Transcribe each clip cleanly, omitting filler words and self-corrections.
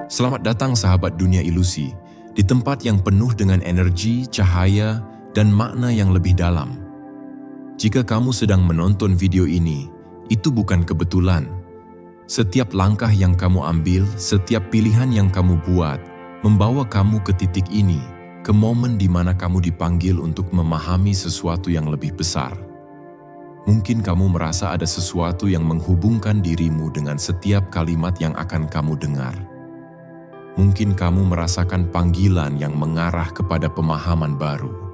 Selamat datang sahabat dunia ilusi, di tempat yang penuh dengan energi, cahaya, dan makna yang lebih dalam. Jika kamu sedang menonton video ini, itu bukan kebetulan. Setiap langkah yang kamu ambil, setiap pilihan yang kamu buat, membawa kamu ke titik ini, ke momen di mana kamu dipanggil untuk memahami sesuatu yang lebih besar. Mungkin kamu merasa ada sesuatu yang menghubungkan dirimu dengan setiap kalimat yang akan kamu dengar. Mungkin kamu merasakan panggilan yang mengarah kepada pemahaman baru.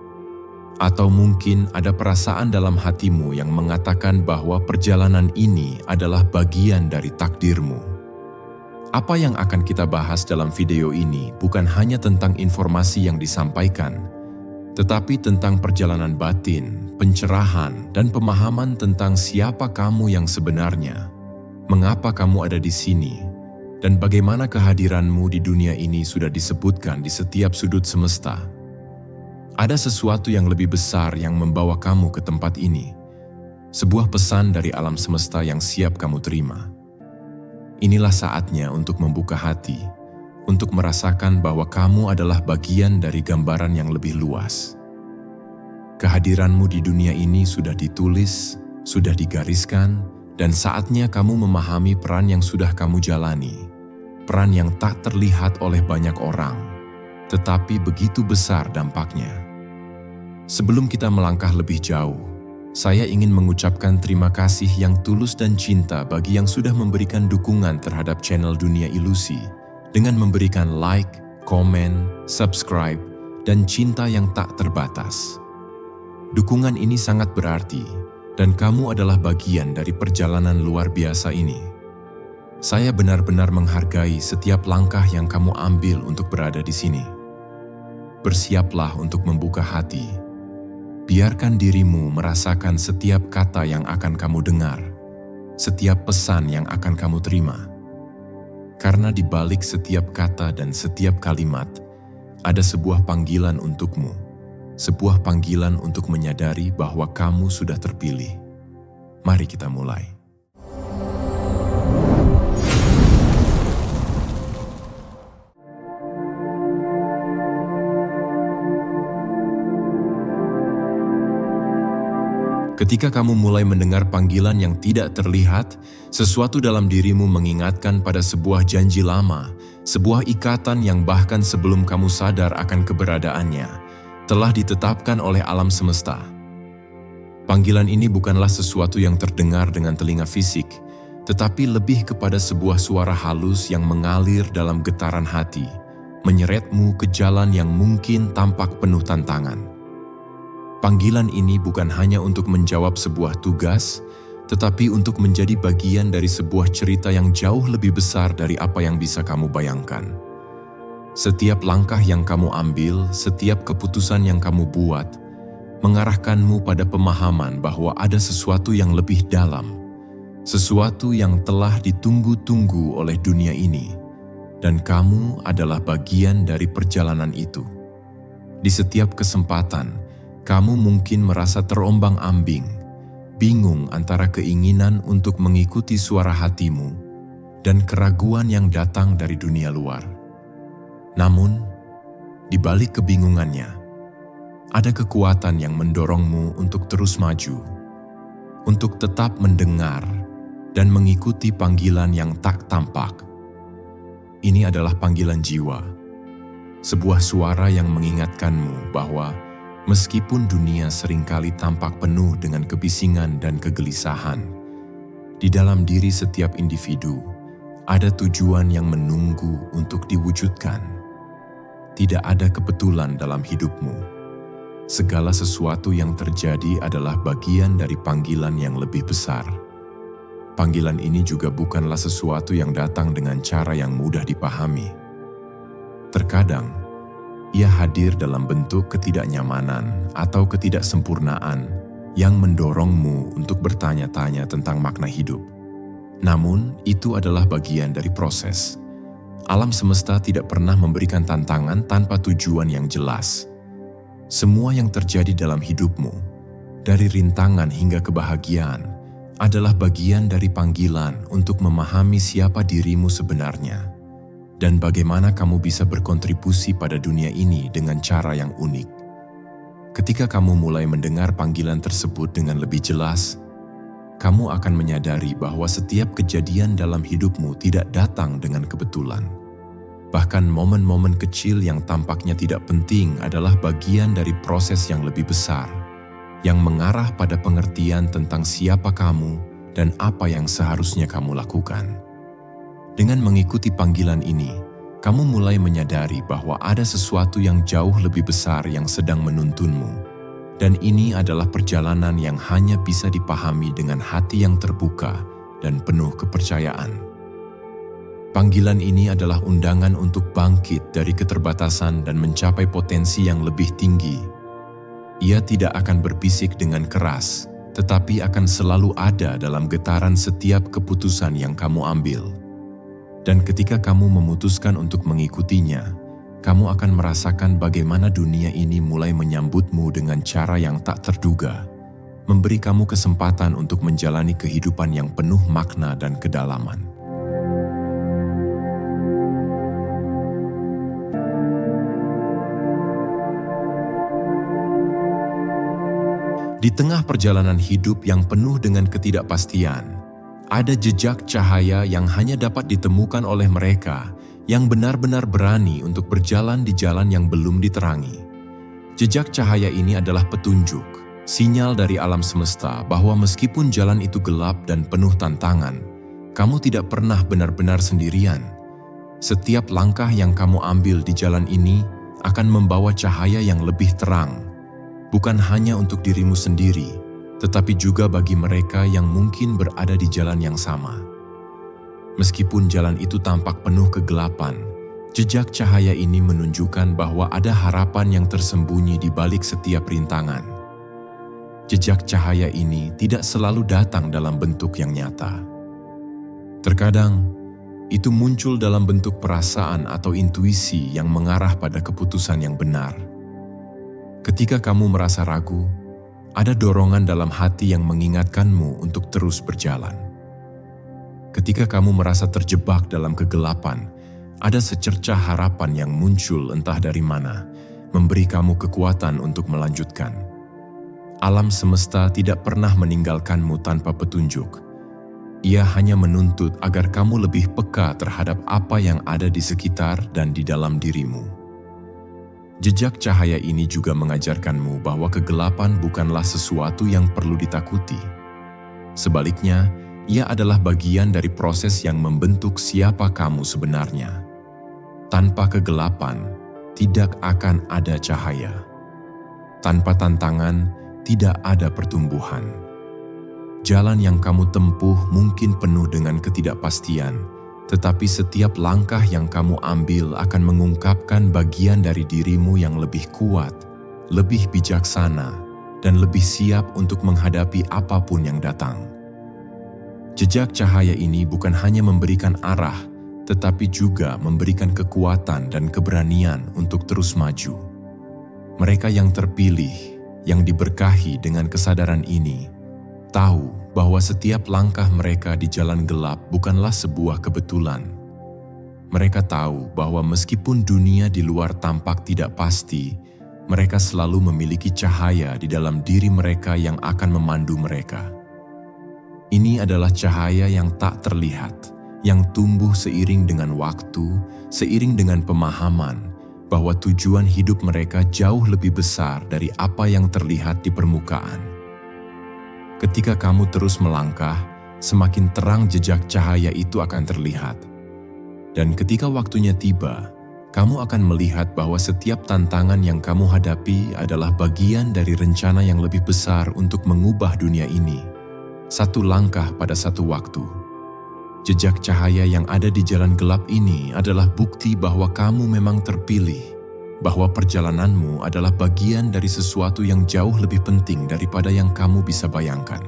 Atau mungkin ada perasaan dalam hatimu yang mengatakan bahwa perjalanan ini adalah bagian dari takdirmu. Apa yang akan kita bahas dalam video ini bukan hanya tentang informasi yang disampaikan, tetapi tentang perjalanan batin, pencerahan, dan pemahaman tentang siapa kamu yang sebenarnya, mengapa kamu ada di sini, dan bagaimana kehadiranmu di dunia ini sudah disebutkan di setiap sudut semesta. Ada sesuatu yang lebih besar yang membawa kamu ke tempat ini, sebuah pesan dari alam semesta yang siap kamu terima. Inilah saatnya untuk membuka hati, untuk merasakan bahwa kamu adalah bagian dari gambaran yang lebih luas. Kehadiranmu di dunia ini sudah ditulis, sudah digariskan, dan saatnya kamu memahami peran yang sudah kamu jalani. Peran yang tak terlihat oleh banyak orang, tetapi begitu besar dampaknya. Sebelum kita melangkah lebih jauh, saya ingin mengucapkan terima kasih yang tulus dan cinta bagi yang sudah memberikan dukungan terhadap channel Dunia Ilusi, dengan memberikan like, komen, subscribe, dan cinta yang tak terbatas. Dukungan ini sangat berarti, dan kamu adalah bagian dari perjalanan luar biasa ini. Saya benar-benar menghargai setiap langkah yang kamu ambil untuk berada di sini. Bersiaplah untuk membuka hati. Biarkan dirimu merasakan setiap kata yang akan kamu dengar, setiap pesan yang akan kamu terima. Karena di balik setiap kata dan setiap kalimat, ada sebuah panggilan untukmu, sebuah panggilan untuk menyadari bahwa kamu sudah terpilih. Mari kita mulai. Ketika kamu mulai mendengar panggilan yang tidak terlihat, sesuatu dalam dirimu mengingatkan pada sebuah janji lama, sebuah ikatan yang bahkan sebelum kamu sadar akan keberadaannya, telah ditetapkan oleh alam semesta. Panggilan ini bukanlah sesuatu yang terdengar dengan telinga fisik, tetapi lebih kepada sebuah suara halus yang mengalir dalam getaran hati, menyeretmu ke jalan yang mungkin tampak penuh tantangan. Panggilan ini bukan hanya untuk menjawab sebuah tugas, tetapi untuk menjadi bagian dari sebuah cerita yang jauh lebih besar dari apa yang bisa kamu bayangkan. Setiap langkah yang kamu ambil, setiap keputusan yang kamu buat, mengarahkanmu pada pemahaman bahwa ada sesuatu yang lebih dalam, sesuatu yang telah ditunggu-tunggu oleh dunia ini, dan kamu adalah bagian dari perjalanan itu. Di setiap kesempatan, kamu mungkin merasa terombang-ambing, bingung antara keinginan untuk mengikuti suara hatimu dan keraguan yang datang dari dunia luar. Namun, di balik kebingungannya, ada kekuatan yang mendorongmu untuk terus maju, untuk tetap mendengar dan mengikuti panggilan yang tak tampak. Ini adalah panggilan jiwa, sebuah suara yang mengingatkanmu bahwa meskipun dunia seringkali tampak penuh dengan kebisingan dan kegelisahan, di dalam diri setiap individu ada tujuan yang menunggu untuk diwujudkan. Tidak ada kebetulan dalam hidupmu. Segala sesuatu yang terjadi adalah bagian dari panggilan yang lebih besar. Panggilan ini juga bukanlah sesuatu yang datang dengan cara yang mudah dipahami. Terkadang, ia hadir dalam bentuk ketidaknyamanan atau ketidaksempurnaan yang mendorongmu untuk bertanya-tanya tentang makna hidup. Namun, itu adalah bagian dari proses. Alam semesta tidak pernah memberikan tantangan tanpa tujuan yang jelas. Semua yang terjadi dalam hidupmu, dari rintangan hingga kebahagiaan, adalah bagian dari panggilan untuk memahami siapa dirimu sebenarnya. dan bagaimana kamu bisa berkontribusi pada dunia ini dengan cara yang unik. Ketika kamu mulai mendengar panggilan tersebut dengan lebih jelas, kamu akan menyadari bahwa setiap kejadian dalam hidupmu tidak datang dengan kebetulan. Bahkan momen-momen kecil yang tampaknya tidak penting adalah bagian dari proses yang lebih besar, yang mengarah pada pengertian tentang siapa kamu dan apa yang seharusnya kamu lakukan. Dengan mengikuti panggilan ini, kamu mulai menyadari bahwa ada sesuatu yang jauh lebih besar yang sedang menuntunmu, dan ini adalah perjalanan yang hanya bisa dipahami dengan hati yang terbuka dan penuh kepercayaan. Panggilan ini adalah undangan untuk bangkit dari keterbatasan dan mencapai potensi yang lebih tinggi. Ia tidak akan berbisik dengan keras, tetapi akan selalu ada dalam getaran setiap keputusan yang kamu ambil. Dan ketika kamu memutuskan untuk mengikutinya, kamu akan merasakan bagaimana dunia ini mulai menyambutmu dengan cara yang tak terduga, memberi kamu kesempatan untuk menjalani kehidupan yang penuh makna dan kedalaman. Di tengah perjalanan hidup yang penuh dengan ketidakpastian, ada jejak cahaya yang hanya dapat ditemukan oleh mereka yang benar-benar berani untuk berjalan di jalan yang belum diterangi. Jejak cahaya ini adalah petunjuk, sinyal dari alam semesta bahwa meskipun jalan itu gelap dan penuh tantangan, kamu tidak pernah benar-benar sendirian. Setiap langkah yang kamu ambil di jalan ini akan membawa cahaya yang lebih terang, bukan hanya untuk dirimu sendiri, tetapi juga bagi mereka yang mungkin berada di jalan yang sama. Meskipun jalan itu tampak penuh kegelapan, jejak cahaya ini menunjukkan bahwa ada harapan yang tersembunyi di balik setiap rintangan. Jejak cahaya ini tidak selalu datang dalam bentuk yang nyata. Terkadang, itu muncul dalam bentuk perasaan atau intuisi yang mengarah pada keputusan yang benar. Ketika kamu merasa ragu, ada dorongan dalam hati yang mengingatkanmu untuk terus berjalan. Ketika kamu merasa terjebak dalam kegelapan, ada secercah harapan yang muncul entah dari mana, memberi kamu kekuatan untuk melanjutkan. Alam semesta tidak pernah meninggalkanmu tanpa petunjuk. Ia hanya menuntut agar kamu lebih peka terhadap apa yang ada di sekitar dan di dalam dirimu. Jejak cahaya ini juga mengajarkanmu bahwa kegelapan bukanlah sesuatu yang perlu ditakuti. Sebaliknya, ia adalah bagian dari proses yang membentuk siapa kamu sebenarnya. Tanpa kegelapan, tidak akan ada cahaya. Tanpa tantangan, tidak ada pertumbuhan. Jalan yang kamu tempuh mungkin penuh dengan ketidakpastian, tetapi setiap langkah yang kamu ambil akan mengungkapkan bagian dari dirimu yang lebih kuat, lebih bijaksana, dan lebih siap untuk menghadapi apapun yang datang. Jejak cahaya ini bukan hanya memberikan arah, tetapi juga memberikan kekuatan dan keberanian untuk terus maju. Mereka yang terpilih, yang diberkahi dengan kesadaran ini, tahu bahwa setiap langkah mereka di jalan gelap bukanlah sebuah kebetulan. Mereka tahu bahwa meskipun dunia di luar tampak tidak pasti, mereka selalu memiliki cahaya di dalam diri mereka yang akan memandu mereka. Ini adalah cahaya yang tak terlihat, yang tumbuh seiring dengan waktu, seiring dengan pemahaman bahwa tujuan hidup mereka jauh lebih besar dari apa yang terlihat di permukaan. Ketika kamu terus melangkah, semakin terang jejak cahaya itu akan terlihat. Dan ketika waktunya tiba, kamu akan melihat bahwa setiap tantangan yang kamu hadapi adalah bagian dari rencana yang lebih besar untuk mengubah dunia ini. Satu langkah pada satu waktu. Jejak cahaya yang ada di jalan gelap ini adalah bukti bahwa kamu memang terpilih, bahwa perjalananmu adalah bagian dari sesuatu yang jauh lebih penting daripada yang kamu bisa bayangkan.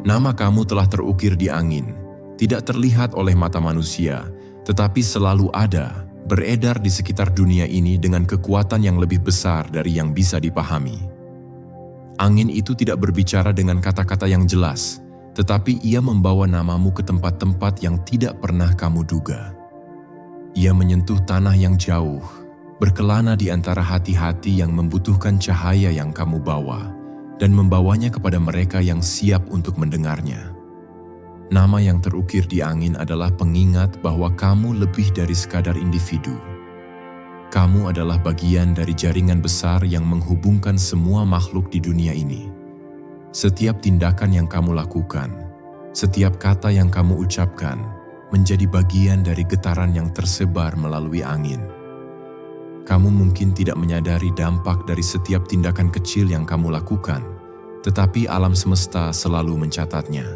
Nama kamu telah terukir di angin, tidak terlihat oleh mata manusia, tetapi selalu ada, beredar di sekitar dunia ini dengan kekuatan yang lebih besar dari yang bisa dipahami. Angin itu tidak berbicara dengan kata-kata yang jelas, tetapi ia membawa namamu ke tempat-tempat yang tidak pernah kamu duga. Ia menyentuh tanah yang jauh, berkelana di antara hati-hati yang membutuhkan cahaya yang kamu bawa, dan membawanya kepada mereka yang siap untuk mendengarnya. Nama yang terukir di angin adalah pengingat bahwa kamu lebih dari sekadar individu. Kamu adalah bagian dari jaringan besar yang menghubungkan semua makhluk di dunia ini. Setiap tindakan yang kamu lakukan, setiap kata yang kamu ucapkan, menjadi bagian dari getaran yang tersebar melalui angin. Kamu mungkin tidak menyadari dampak dari setiap tindakan kecil yang kamu lakukan, tetapi alam semesta selalu mencatatnya.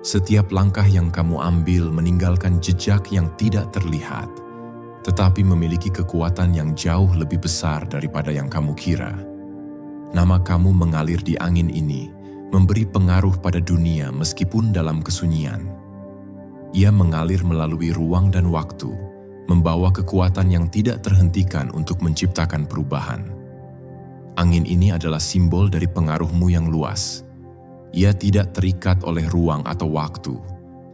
Setiap langkah yang kamu ambil meninggalkan jejak yang tidak terlihat, tetapi memiliki kekuatan yang jauh lebih besar daripada yang kamu kira. Nama kamu mengalir di angin ini, memberi pengaruh pada dunia meskipun dalam kesunyian. Ia mengalir melalui ruang dan waktu, membawa kekuatan yang tidak terhentikan untuk menciptakan perubahan. Angin ini adalah simbol dari pengaruhmu yang luas. Ia tidak terikat oleh ruang atau waktu,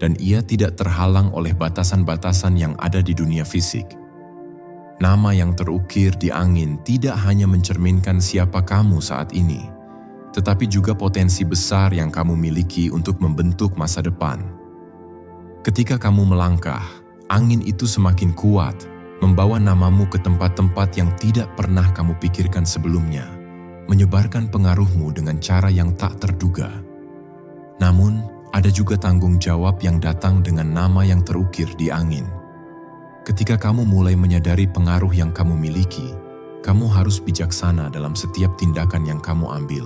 dan ia tidak terhalang oleh batasan-batasan yang ada di dunia fisik. Nama yang terukir di angin tidak hanya mencerminkan siapa kamu saat ini, tetapi juga potensi besar yang kamu miliki untuk membentuk masa depan. Ketika kamu melangkah, angin itu semakin kuat, membawa namamu ke tempat-tempat yang tidak pernah kamu pikirkan sebelumnya, menyebarkan pengaruhmu dengan cara yang tak terduga. Namun, ada juga tanggung jawab yang datang dengan nama yang terukir di angin. Ketika kamu mulai menyadari pengaruh yang kamu miliki, kamu harus bijaksana dalam setiap tindakan yang kamu ambil.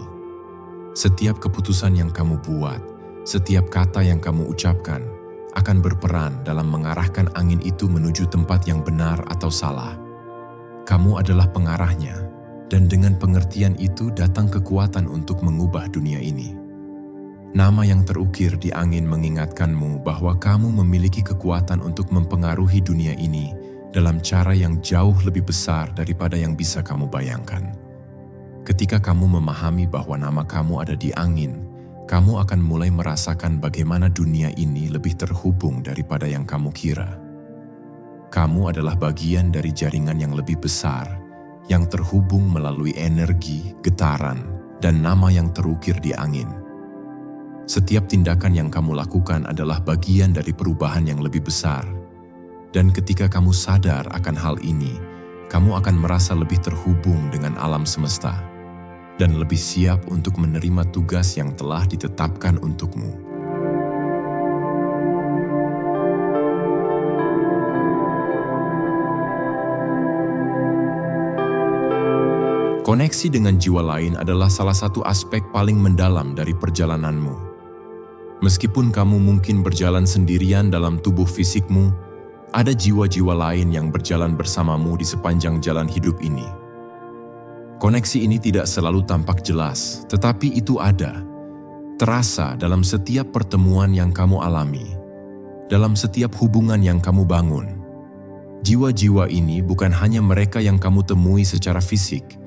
Setiap keputusan yang kamu buat, setiap kata yang kamu ucapkan, akan berperan dalam mengarahkan angin itu menuju tempat yang benar atau salah. Kamu adalah pengarahnya, dan dengan pengertian itu datang kekuatan untuk mengubah dunia ini. Nama yang terukir di angin mengingatkanmu bahwa kamu memiliki kekuatan untuk mempengaruhi dunia ini dalam cara yang jauh lebih besar daripada yang bisa kamu bayangkan. Ketika kamu memahami bahwa nama kamu ada di angin, kamu akan mulai merasakan bagaimana dunia ini lebih terhubung daripada yang kamu kira. Kamu adalah bagian dari jaringan yang lebih besar, yang terhubung melalui energi, getaran, dan nama yang terukir di angin. Setiap tindakan yang kamu lakukan adalah bagian dari perubahan yang lebih besar. Dan ketika kamu sadar akan hal ini, kamu akan merasa lebih terhubung dengan alam semesta dan lebih siap untuk menerima tugas yang telah ditetapkan untukmu. Koneksi dengan jiwa lain adalah salah satu aspek paling mendalam dari perjalananmu. Meskipun kamu mungkin berjalan sendirian dalam tubuh fisikmu, ada jiwa-jiwa lain yang berjalan bersamamu di sepanjang jalan hidup ini. Koneksi ini tidak selalu tampak jelas, tetapi itu ada. Terasa dalam setiap pertemuan yang kamu alami, dalam setiap hubungan yang kamu bangun. Jiwa-jiwa ini bukan hanya mereka yang kamu temui secara fisik,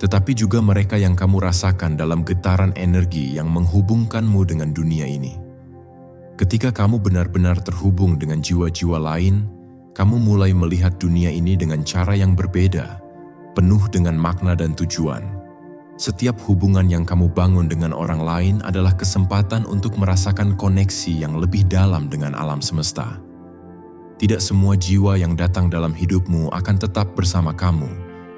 tetapi juga mereka yang kamu rasakan dalam getaran energi yang menghubungkanmu dengan dunia ini. Ketika kamu benar-benar terhubung dengan jiwa-jiwa lain, kamu mulai melihat dunia ini dengan cara yang berbeda, penuh dengan makna dan tujuan. Setiap hubungan yang kamu bangun dengan orang lain adalah kesempatan untuk merasakan koneksi yang lebih dalam dengan alam semesta. Tidak semua jiwa yang datang dalam hidupmu akan tetap bersama kamu,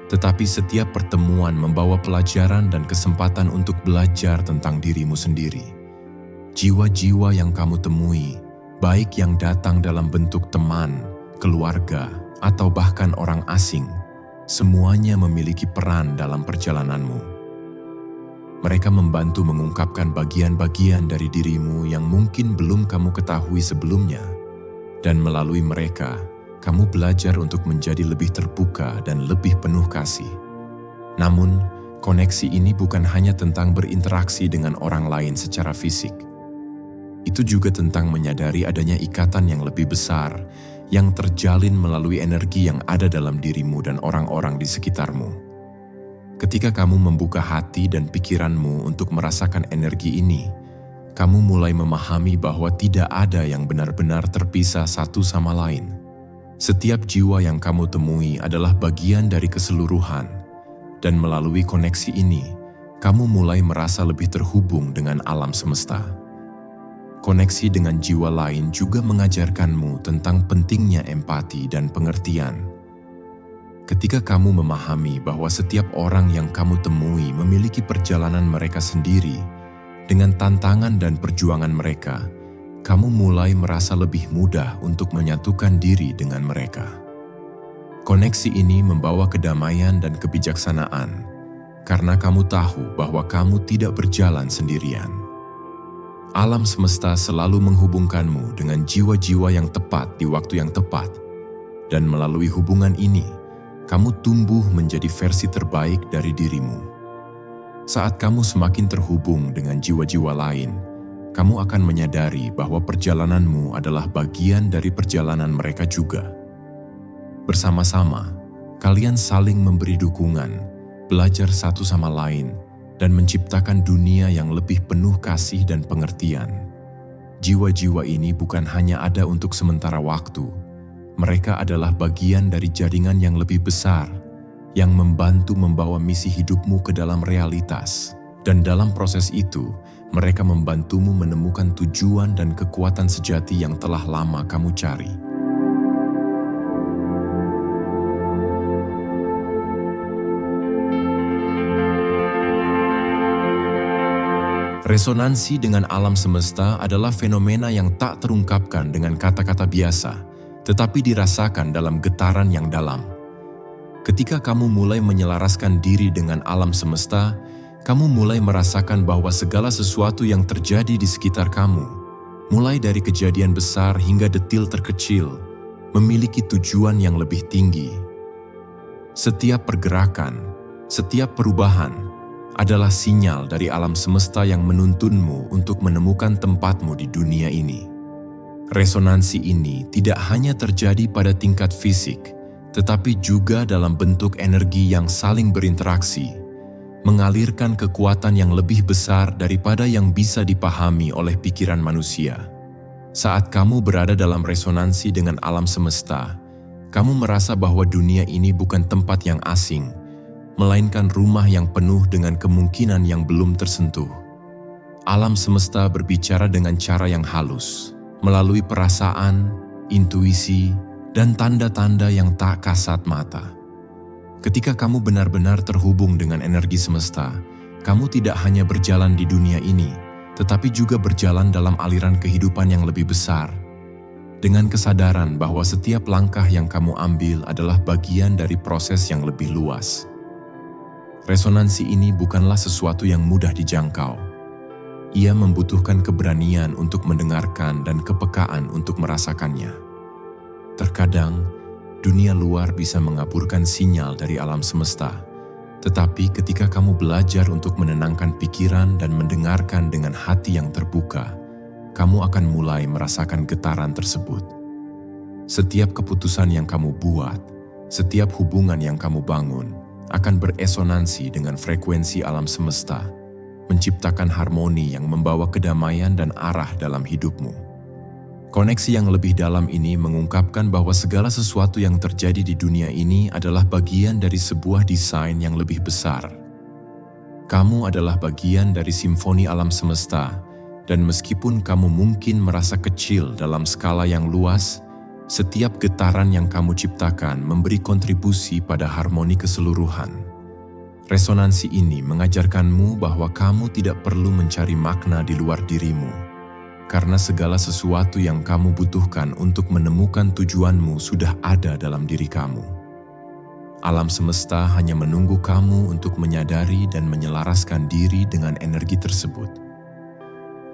tetapi setiap pertemuan membawa pelajaran dan kesempatan untuk belajar tentang dirimu sendiri. Jiwa-jiwa yang kamu temui, baik yang datang dalam bentuk teman, keluarga, atau bahkan orang asing, semuanya memiliki peran dalam perjalananmu. Mereka membantu mengungkapkan bagian-bagian dari dirimu yang mungkin belum kamu ketahui sebelumnya, dan melalui mereka, kamu belajar untuk menjadi lebih terbuka dan lebih penuh kasih. Namun, koneksi ini bukan hanya tentang berinteraksi dengan orang lain secara fisik. Itu juga tentang menyadari adanya ikatan yang lebih besar, yang terjalin melalui energi yang ada dalam dirimu dan orang-orang di sekitarmu. Ketika kamu membuka hati dan pikiranmu untuk merasakan energi ini, kamu mulai memahami bahwa tidak ada yang benar-benar terpisah satu sama lain. Setiap jiwa yang kamu temui adalah bagian dari keseluruhan, dan melalui koneksi ini, kamu mulai merasa lebih terhubung dengan alam semesta. Koneksi dengan jiwa lain juga mengajarkanmu tentang pentingnya empati dan pengertian. Ketika kamu memahami bahwa setiap orang yang kamu temui memiliki perjalanan mereka sendiri, dengan tantangan dan perjuangan mereka, kamu mulai merasa lebih mudah untuk menyatukan diri dengan mereka. Koneksi ini membawa kedamaian dan kebijaksanaan, karena kamu tahu bahwa kamu tidak berjalan sendirian. Alam semesta selalu menghubungkanmu dengan jiwa-jiwa yang tepat di waktu yang tepat, dan melalui hubungan ini, kamu tumbuh menjadi versi terbaik dari dirimu. Saat kamu semakin terhubung dengan jiwa-jiwa lain, kamu akan menyadari bahwa perjalananmu adalah bagian dari perjalanan mereka juga. Bersama-sama, kalian saling memberi dukungan, belajar satu sama lain, dan menciptakan dunia yang lebih penuh kasih dan pengertian. Jiwa-jiwa ini bukan hanya ada untuk sementara waktu, mereka adalah bagian dari jaringan yang lebih besar, yang membantu membawa misi hidupmu ke dalam realitas. Dan dalam proses itu, mereka membantumu menemukan tujuan dan kekuatan sejati yang telah lama kamu cari. Resonansi dengan alam semesta adalah fenomena yang tak terungkapkan dengan kata-kata biasa, tetapi dirasakan dalam getaran yang dalam. Ketika kamu mulai menyelaraskan diri dengan alam semesta, kamu mulai merasakan bahwa segala sesuatu yang terjadi di sekitar kamu, mulai dari kejadian besar hingga detil terkecil, memiliki tujuan yang lebih tinggi. Setiap pergerakan, setiap perubahan, adalah sinyal dari alam semesta yang menuntunmu untuk menemukan tempatmu di dunia ini. Resonansi ini tidak hanya terjadi pada tingkat fisik, tetapi juga dalam bentuk energi yang saling berinteraksi, mengalirkan kekuatan yang lebih besar daripada yang bisa dipahami oleh pikiran manusia. Saat kamu berada dalam resonansi dengan alam semesta, kamu merasa bahwa dunia ini bukan tempat yang asing, melainkan rumah yang penuh dengan kemungkinan yang belum tersentuh. Alam semesta berbicara dengan cara yang halus, melalui perasaan, intuisi, dan tanda-tanda yang tak kasat mata. Ketika kamu benar-benar terhubung dengan energi semesta, kamu tidak hanya berjalan di dunia ini, tetapi juga berjalan dalam aliran kehidupan yang lebih besar, dengan kesadaran bahwa setiap langkah yang kamu ambil adalah bagian dari proses yang lebih luas. Resonansi ini bukanlah sesuatu yang mudah dijangkau. Ia membutuhkan keberanian untuk mendengarkan dan kepekaan untuk merasakannya. Terkadang, dunia luar bisa mengaburkan sinyal dari alam semesta, tetapi ketika kamu belajar untuk menenangkan pikiran dan mendengarkan dengan hati yang terbuka, kamu akan mulai merasakan getaran tersebut. Setiap keputusan yang kamu buat, setiap hubungan yang kamu bangun, akan beresonansi dengan frekuensi alam semesta, menciptakan harmoni yang membawa kedamaian dan arah dalam hidupmu. Koneksi yang lebih dalam ini mengungkapkan bahwa segala sesuatu yang terjadi di dunia ini adalah bagian dari sebuah desain yang lebih besar. Kamu adalah bagian dari simfoni alam semesta, dan meskipun kamu mungkin merasa kecil dalam skala yang luas, setiap getaran yang kamu ciptakan memberi kontribusi pada harmoni keseluruhan. Resonansi ini mengajarkanmu bahwa kamu tidak perlu mencari makna di luar dirimu, karena segala sesuatu yang kamu butuhkan untuk menemukan tujuanmu sudah ada dalam diri kamu. Alam semesta hanya menunggu kamu untuk menyadari dan menyelaraskan diri dengan energi tersebut.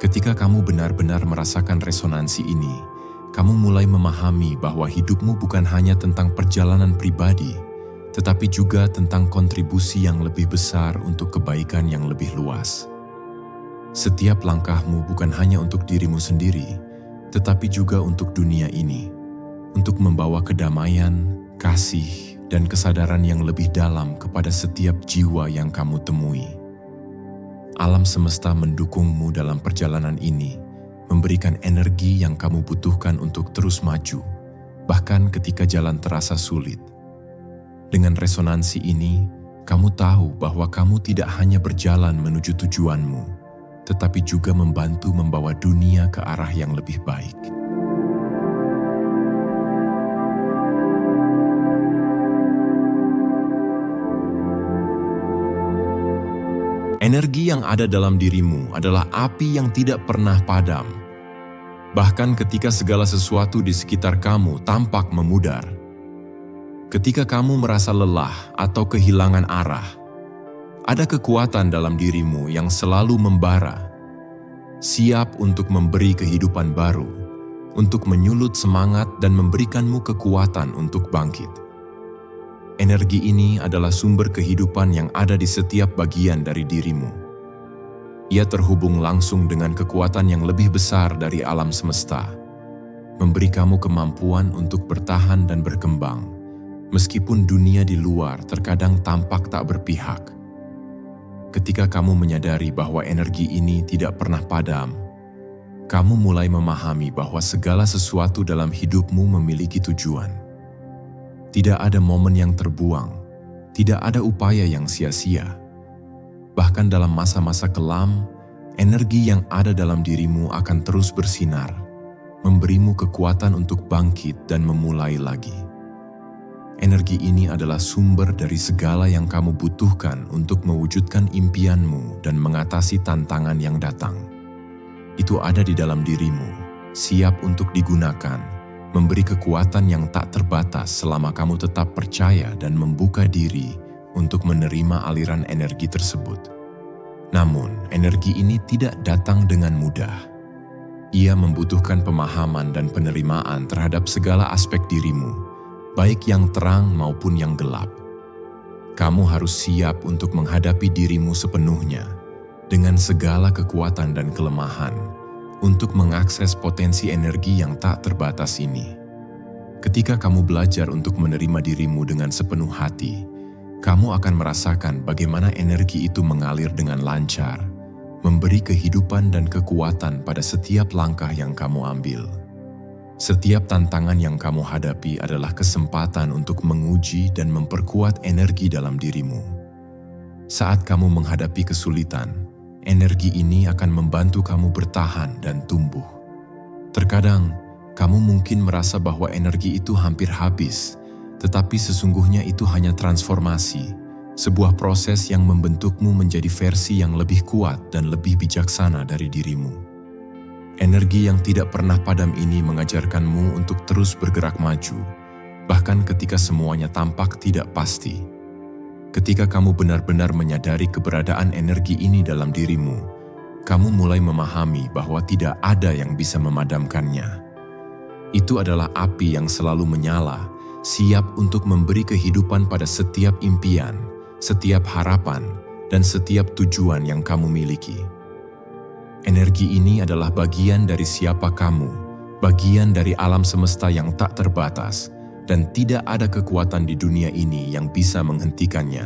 Ketika kamu benar-benar merasakan resonansi ini, kamu mulai memahami bahwa hidupmu bukan hanya tentang perjalanan pribadi, tetapi juga tentang kontribusi yang lebih besar untuk kebaikan yang lebih luas. Setiap langkahmu bukan hanya untuk dirimu sendiri, tetapi juga untuk dunia ini, untuk membawa kedamaian, kasih, dan kesadaran yang lebih dalam kepada setiap jiwa yang kamu temui. Alam semesta mendukungmu dalam perjalanan ini, memberikan energi yang kamu butuhkan untuk terus maju, bahkan ketika jalan terasa sulit. Dengan resonansi ini, kamu tahu bahwa kamu tidak hanya berjalan menuju tujuanmu, tetapi juga membantu membawa dunia ke arah yang lebih baik. Energi yang ada dalam dirimu adalah api yang tidak pernah padam. Bahkan ketika segala sesuatu di sekitar kamu tampak memudar. Ketika kamu merasa lelah atau kehilangan arah, ada kekuatan dalam dirimu yang selalu membara, siap untuk memberi kehidupan baru, untuk menyulut semangat dan memberikanmu kekuatan untuk bangkit. Energi ini adalah sumber kehidupan yang ada di setiap bagian dari dirimu. Ia terhubung langsung dengan kekuatan yang lebih besar dari alam semesta, memberi kamu kemampuan untuk bertahan dan berkembang, meskipun dunia di luar terkadang tampak tak berpihak. Ketika kamu menyadari bahwa energi ini tidak pernah padam, kamu mulai memahami bahwa segala sesuatu dalam hidupmu memiliki tujuan. Tidak ada momen yang terbuang, tidak ada upaya yang sia-sia. Bahkan dalam masa-masa kelam, energi yang ada dalam dirimu akan terus bersinar, memberimu kekuatan untuk bangkit dan memulai lagi. Energi ini adalah sumber dari segala yang kamu butuhkan untuk mewujudkan impianmu dan mengatasi tantangan yang datang. Itu ada di dalam dirimu, siap untuk digunakan, memberi kekuatan yang tak terbatas selama kamu tetap percaya dan membuka diri untuk menerima aliran energi tersebut. Namun, energi ini tidak datang dengan mudah. Ia membutuhkan pemahaman dan penerimaan terhadap segala aspek dirimu, baik yang terang maupun yang gelap. Kamu harus siap untuk menghadapi dirimu sepenuhnya, dengan segala kekuatan dan kelemahan, untuk mengakses potensi energi yang tak terbatas ini. Ketika kamu belajar untuk menerima dirimu dengan sepenuh hati, kamu akan merasakan bagaimana energi itu mengalir dengan lancar, memberi kehidupan dan kekuatan pada setiap langkah yang kamu ambil. Setiap tantangan yang kamu hadapi adalah kesempatan untuk menguji dan memperkuat energi dalam dirimu. Saat kamu menghadapi kesulitan, energi ini akan membantu kamu bertahan dan tumbuh. Terkadang, kamu mungkin merasa bahwa energi itu hampir habis, tetapi sesungguhnya itu hanya transformasi, sebuah proses yang membentukmu menjadi versi yang lebih kuat dan lebih bijaksana dari dirimu. Energi yang tidak pernah padam ini mengajarkanmu untuk terus bergerak maju, bahkan ketika semuanya tampak tidak pasti. Ketika kamu benar-benar menyadari keberadaan energi ini dalam dirimu, kamu mulai memahami bahwa tidak ada yang bisa memadamkannya. Itu adalah api yang selalu menyala, siap untuk memberi kehidupan pada setiap impian, setiap harapan, dan setiap tujuan yang kamu miliki. Energi ini adalah bagian dari siapa kamu, bagian dari alam semesta yang tak terbatas, dan tidak ada kekuatan di dunia ini yang bisa menghentikannya.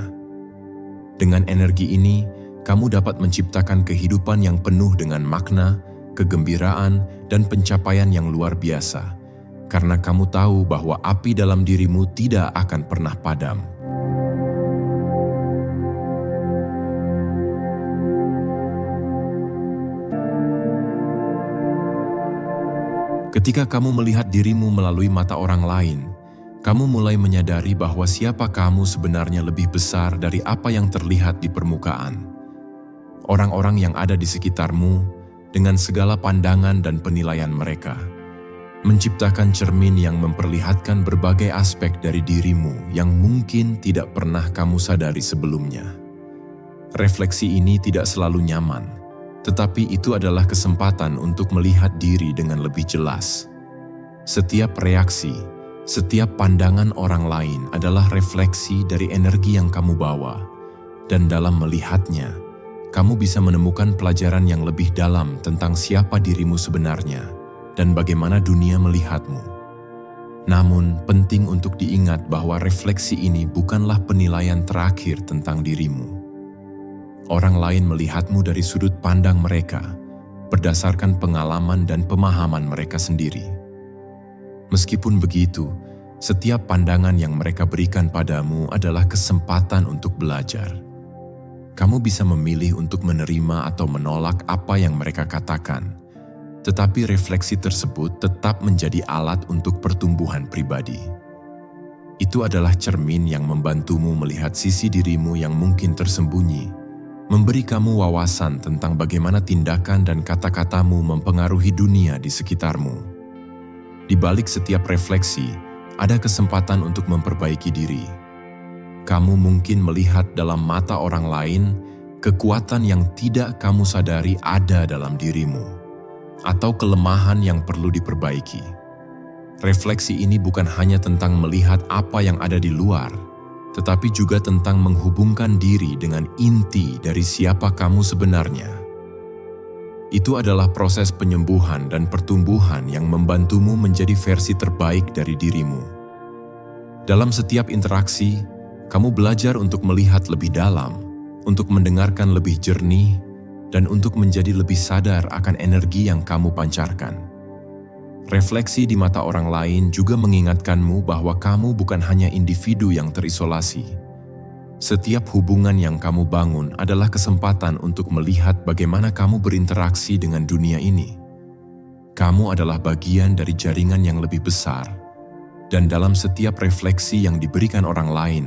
Dengan energi ini, kamu dapat menciptakan kehidupan yang penuh dengan makna, kegembiraan, dan pencapaian yang luar biasa, karena kamu tahu bahwa api dalam dirimu tidak akan pernah padam. Ketika kamu melihat dirimu melalui mata orang lain, kamu mulai menyadari bahwa siapa kamu sebenarnya lebih besar dari apa yang terlihat di permukaan. Orang-orang yang ada di sekitarmu, dengan segala pandangan dan penilaian mereka, menciptakan cermin yang memperlihatkan berbagai aspek dari dirimu yang mungkin tidak pernah kamu sadari sebelumnya. Refleksi ini tidak selalu nyaman, tetapi itu adalah kesempatan untuk melihat diri dengan lebih jelas. Setiap reaksi, setiap pandangan orang lain adalah refleksi dari energi yang kamu bawa, dan dalam melihatnya, kamu bisa menemukan pelajaran yang lebih dalam tentang siapa dirimu sebenarnya dan bagaimana dunia melihatmu. Namun, penting untuk diingat bahwa refleksi ini bukanlah penilaian terakhir tentang dirimu. Orang lain melihatmu dari sudut pandang mereka, berdasarkan pengalaman dan pemahaman mereka sendiri. Meskipun begitu, setiap pandangan yang mereka berikan padamu adalah kesempatan untuk belajar. Kamu bisa memilih untuk menerima atau menolak apa yang mereka katakan, tetapi refleksi tersebut tetap menjadi alat untuk pertumbuhan pribadi. Itu adalah cermin yang membantumu melihat sisi dirimu yang mungkin tersembunyi, memberi kamu wawasan tentang bagaimana tindakan dan kata-katamu mempengaruhi dunia di sekitarmu. Di balik setiap refleksi, ada kesempatan untuk memperbaiki diri. Kamu mungkin melihat dalam mata orang lain kekuatan yang tidak kamu sadari ada dalam dirimu, atau kelemahan yang perlu diperbaiki. Refleksi ini bukan hanya tentang melihat apa yang ada di luar, tetapi juga tentang menghubungkan diri dengan inti dari siapa kamu sebenarnya. Itu adalah proses penyembuhan dan pertumbuhan yang membantumu menjadi versi terbaik dari dirimu. Dalam setiap interaksi, kamu belajar untuk melihat lebih dalam, untuk mendengarkan lebih jernih, dan untuk menjadi lebih sadar akan energi yang kamu pancarkan. Refleksi di mata orang lain juga mengingatkanmu bahwa kamu bukan hanya individu yang terisolasi. Setiap hubungan yang kamu bangun adalah kesempatan untuk melihat bagaimana kamu berinteraksi dengan dunia ini. Kamu adalah bagian dari jaringan yang lebih besar, dan dalam setiap refleksi yang diberikan orang lain,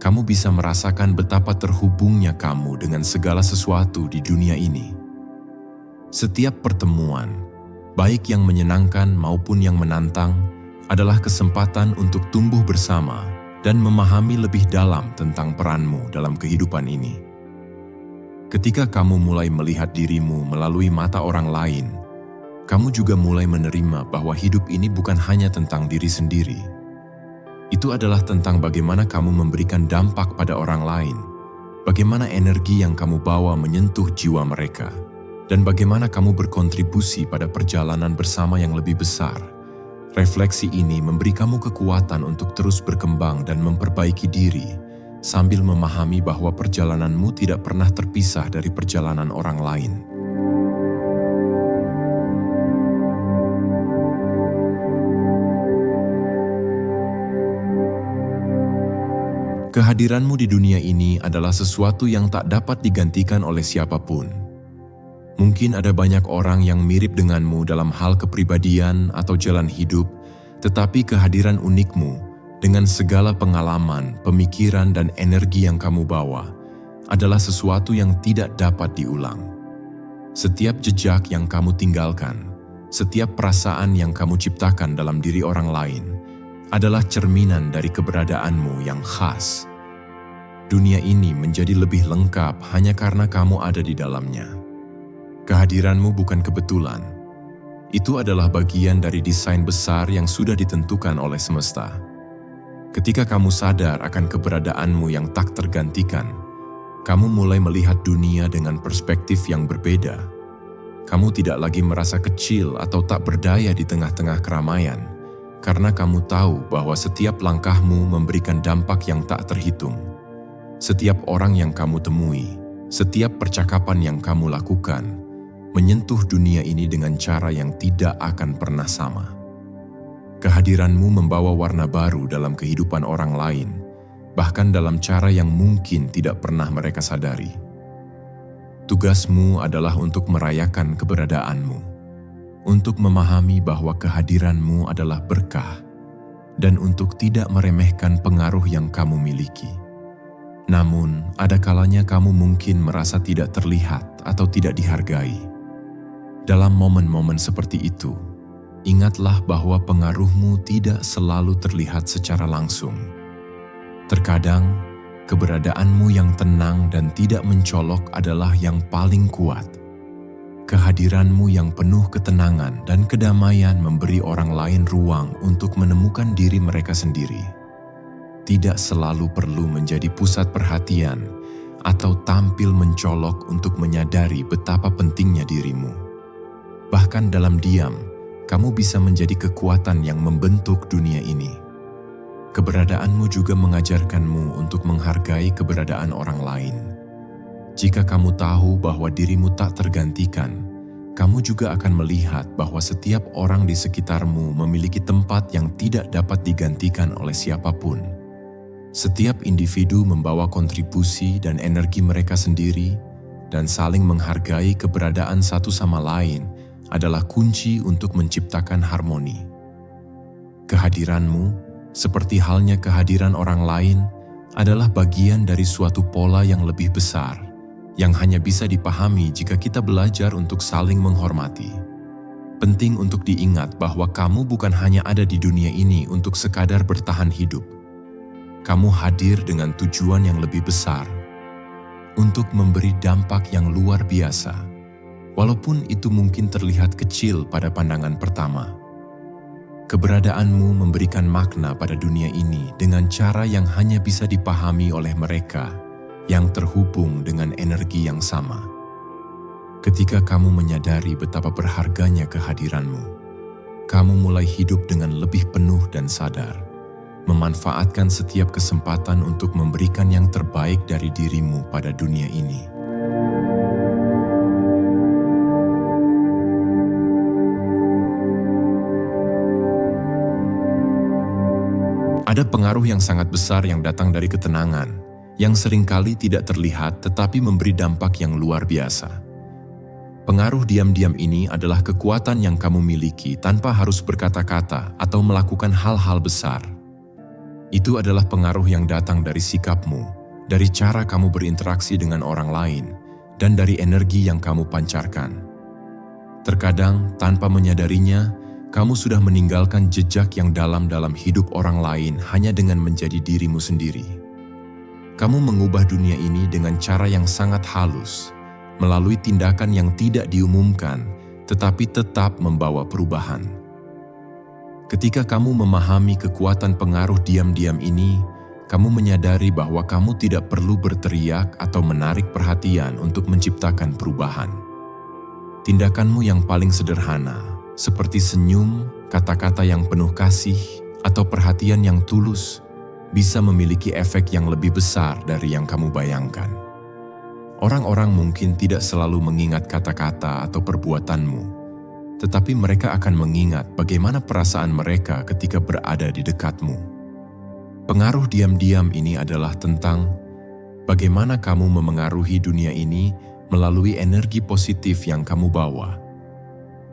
kamu bisa merasakan betapa terhubungnya kamu dengan segala sesuatu di dunia ini. Setiap pertemuan, baik yang menyenangkan maupun yang menantang, adalah kesempatan untuk tumbuh bersama dan memahami lebih dalam tentang peranmu dalam kehidupan ini. Ketika kamu mulai melihat dirimu melalui mata orang lain, kamu juga mulai menerima bahwa hidup ini bukan hanya tentang diri sendiri. Itu adalah tentang bagaimana kamu memberikan dampak pada orang lain, bagaimana energi yang kamu bawa menyentuh jiwa mereka, dan bagaimana kamu berkontribusi pada perjalanan bersama yang lebih besar. Refleksi ini memberi kamu kekuatan untuk terus berkembang dan memperbaiki diri, sambil memahami bahwa perjalananmu tidak pernah terpisah dari perjalanan orang lain. Kehadiranmu di dunia ini adalah sesuatu yang tak dapat digantikan oleh siapapun. Mungkin ada banyak orang yang mirip denganmu dalam hal kepribadian atau jalan hidup, tetapi kehadiran unikmu dengan segala pengalaman, pemikiran, dan energi yang kamu bawa adalah sesuatu yang tidak dapat diulang. Setiap jejak yang kamu tinggalkan, setiap perasaan yang kamu ciptakan dalam diri orang lain, adalah cerminan dari keberadaanmu yang khas. Dunia ini menjadi lebih lengkap hanya karena kamu ada di dalamnya. Kehadiranmu bukan kebetulan. Itu adalah bagian dari desain besar yang sudah ditentukan oleh semesta. Ketika kamu sadar akan keberadaanmu yang tak tergantikan, kamu mulai melihat dunia dengan perspektif yang berbeda. Kamu tidak lagi merasa kecil atau tak berdaya di tengah-tengah keramaian, karena kamu tahu bahwa setiap langkahmu memberikan dampak yang tak terhitung. Setiap orang yang kamu temui, setiap percakapan yang kamu lakukan, menyentuh dunia ini dengan cara yang tidak akan pernah sama. Kehadiranmu membawa warna baru dalam kehidupan orang lain, bahkan dalam cara yang mungkin tidak pernah mereka sadari. Tugasmu adalah untuk merayakan keberadaanmu, untuk memahami bahwa kehadiranmu adalah berkah, dan untuk tidak meremehkan pengaruh yang kamu miliki. Namun, ada kalanya kamu mungkin merasa tidak terlihat atau tidak dihargai. Dalam momen-momen seperti itu, ingatlah bahwa pengaruhmu tidak selalu terlihat secara langsung. Terkadang, keberadaanmu yang tenang dan tidak mencolok adalah yang paling kuat. Kehadiranmu yang penuh ketenangan dan kedamaian memberi orang lain ruang untuk menemukan diri mereka sendiri. Tidak selalu perlu menjadi pusat perhatian atau tampil mencolok untuk menyadari betapa pentingnya dirimu. Bahkan dalam diam, kamu bisa menjadi kekuatan yang membentuk dunia ini. Keberadaanmu juga mengajarkanmu untuk menghargai keberadaan orang lain. Jika kamu tahu bahwa dirimu tak tergantikan, kamu juga akan melihat bahwa setiap orang di sekitarmu memiliki tempat yang tidak dapat digantikan oleh siapapun. Setiap individu membawa kontribusi dan energi mereka sendiri, dan saling menghargai keberadaan satu sama lain adalah kunci untuk menciptakan harmoni. Kehadiranmu, seperti halnya kehadiran orang lain, adalah bagian dari suatu pola yang lebih besar, yang hanya bisa dipahami jika kita belajar untuk saling menghormati. Penting untuk diingat bahwa kamu bukan hanya ada di dunia ini untuk sekadar bertahan hidup. Kamu hadir dengan tujuan yang lebih besar, untuk memberi dampak yang luar biasa, walaupun itu mungkin terlihat kecil pada pandangan pertama. Keberadaanmu memberikan makna pada dunia ini dengan cara yang hanya bisa dipahami oleh mereka yang terhubung dengan energi yang sama. Ketika kamu menyadari betapa berharganya kehadiranmu, kamu mulai hidup dengan lebih penuh dan sadar, memanfaatkan setiap kesempatan untuk memberikan yang terbaik dari dirimu pada dunia ini. Ada pengaruh yang sangat besar yang datang dari ketenangan, yang seringkali tidak terlihat tetapi memberi dampak yang luar biasa. Pengaruh diam-diam ini adalah kekuatan yang kamu miliki tanpa harus berkata-kata atau melakukan hal-hal besar. Itu adalah pengaruh yang datang dari sikapmu, dari cara kamu berinteraksi dengan orang lain, dan dari energi yang kamu pancarkan. Terkadang, tanpa menyadarinya, kamu sudah meninggalkan jejak yang dalam dalam hidup orang lain hanya dengan menjadi dirimu sendiri. Kamu mengubah dunia ini dengan cara yang sangat halus, melalui tindakan yang tidak diumumkan, tetapi tetap membawa perubahan. Ketika kamu memahami kekuatan pengaruh diam-diam ini, kamu menyadari bahwa kamu tidak perlu berteriak atau menarik perhatian untuk menciptakan perubahan. Tindakanmu yang paling sederhana, seperti senyum, kata-kata yang penuh kasih, atau perhatian yang tulus, bisa memiliki efek yang lebih besar dari yang kamu bayangkan. Orang-orang mungkin tidak selalu mengingat kata-kata atau perbuatanmu, tetapi mereka akan mengingat bagaimana perasaan mereka ketika berada di dekatmu. Pengaruh diam-diam ini adalah tentang bagaimana kamu memengaruhi dunia ini melalui energi positif yang kamu bawa.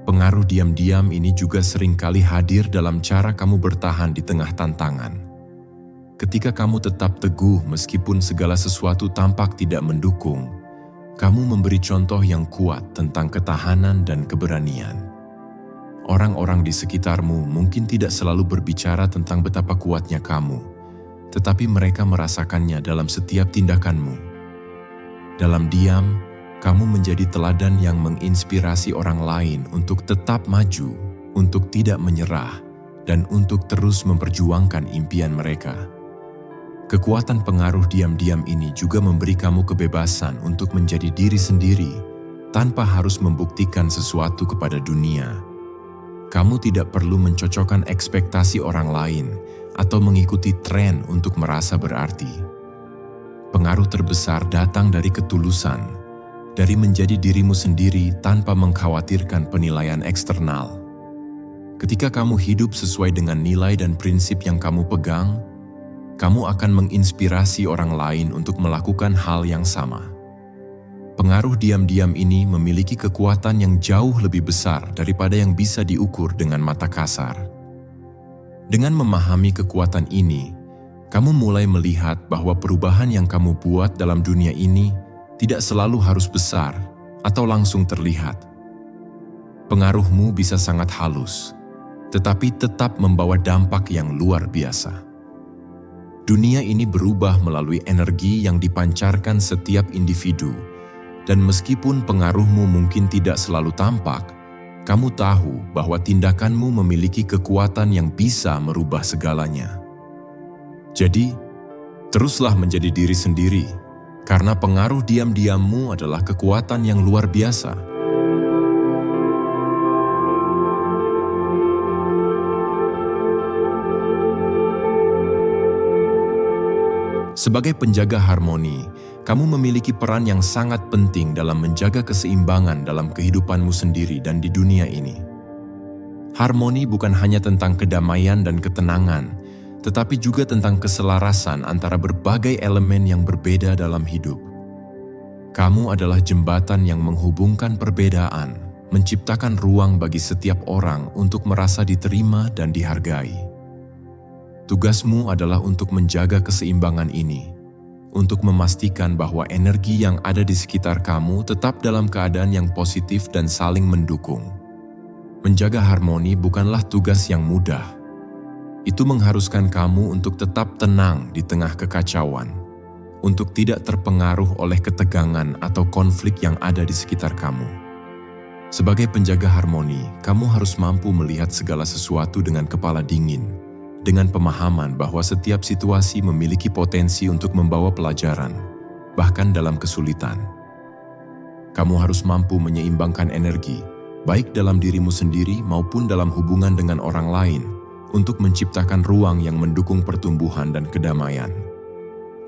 Pengaruh diam-diam ini juga seringkali hadir dalam cara kamu bertahan di tengah tantangan. Ketika kamu tetap teguh meskipun segala sesuatu tampak tidak mendukung, kamu memberi contoh yang kuat tentang ketahanan dan keberanian. Orang-orang di sekitarmu mungkin tidak selalu berbicara tentang betapa kuatnya kamu, tetapi mereka merasakannya dalam setiap tindakanmu. Dalam diam, kamu menjadi teladan yang menginspirasi orang lain untuk tetap maju, untuk tidak menyerah, dan untuk terus memperjuangkan impian mereka. Kekuatan pengaruh diam-diam ini juga memberi kamu kebebasan untuk menjadi diri sendiri, tanpa harus membuktikan sesuatu kepada dunia. Kamu tidak perlu mencocokkan ekspektasi orang lain atau mengikuti tren untuk merasa berarti. Pengaruh terbesar datang dari ketulusan, dari menjadi dirimu sendiri tanpa mengkhawatirkan penilaian eksternal. Ketika kamu hidup sesuai dengan nilai dan prinsip yang kamu pegang, kamu akan menginspirasi orang lain untuk melakukan hal yang sama. Pengaruh diam-diam ini memiliki kekuatan yang jauh lebih besar daripada yang bisa diukur dengan mata kasar. Dengan memahami kekuatan ini, kamu mulai melihat bahwa perubahan yang kamu buat dalam dunia ini tidak selalu harus besar atau langsung terlihat. Pengaruhmu bisa sangat halus, tetapi tetap membawa dampak yang luar biasa. Dunia ini berubah melalui energi yang dipancarkan setiap individu, dan meskipun pengaruhmu mungkin tidak selalu tampak, kamu tahu bahwa tindakanmu memiliki kekuatan yang bisa merubah segalanya. Jadi, teruslah menjadi diri sendiri, karena pengaruh diam-diammu adalah kekuatan yang luar biasa. Sebagai penjaga harmoni, kamu memiliki peran yang sangat penting dalam menjaga keseimbangan dalam kehidupanmu sendiri dan di dunia ini. Harmoni bukan hanya tentang kedamaian dan ketenangan, tetapi juga tentang keselarasan antara berbagai elemen yang berbeda dalam hidup. Kamu adalah jembatan yang menghubungkan perbedaan, menciptakan ruang bagi setiap orang untuk merasa diterima dan dihargai. Tugasmu adalah untuk menjaga keseimbangan ini, untuk memastikan bahwa energi yang ada di sekitar kamu tetap dalam keadaan yang positif dan saling mendukung. Menjaga harmoni bukanlah tugas yang mudah. Itu mengharuskan kamu untuk tetap tenang di tengah kekacauan, untuk tidak terpengaruh oleh ketegangan atau konflik yang ada di sekitar kamu. Sebagai penjaga harmoni, kamu harus mampu melihat segala sesuatu dengan kepala dingin, dengan pemahaman bahwa setiap situasi memiliki potensi untuk membawa pelajaran, bahkan dalam kesulitan. Kamu harus mampu menyeimbangkan energi, baik dalam dirimu sendiri maupun dalam hubungan dengan orang lain, untuk menciptakan ruang yang mendukung pertumbuhan dan kedamaian.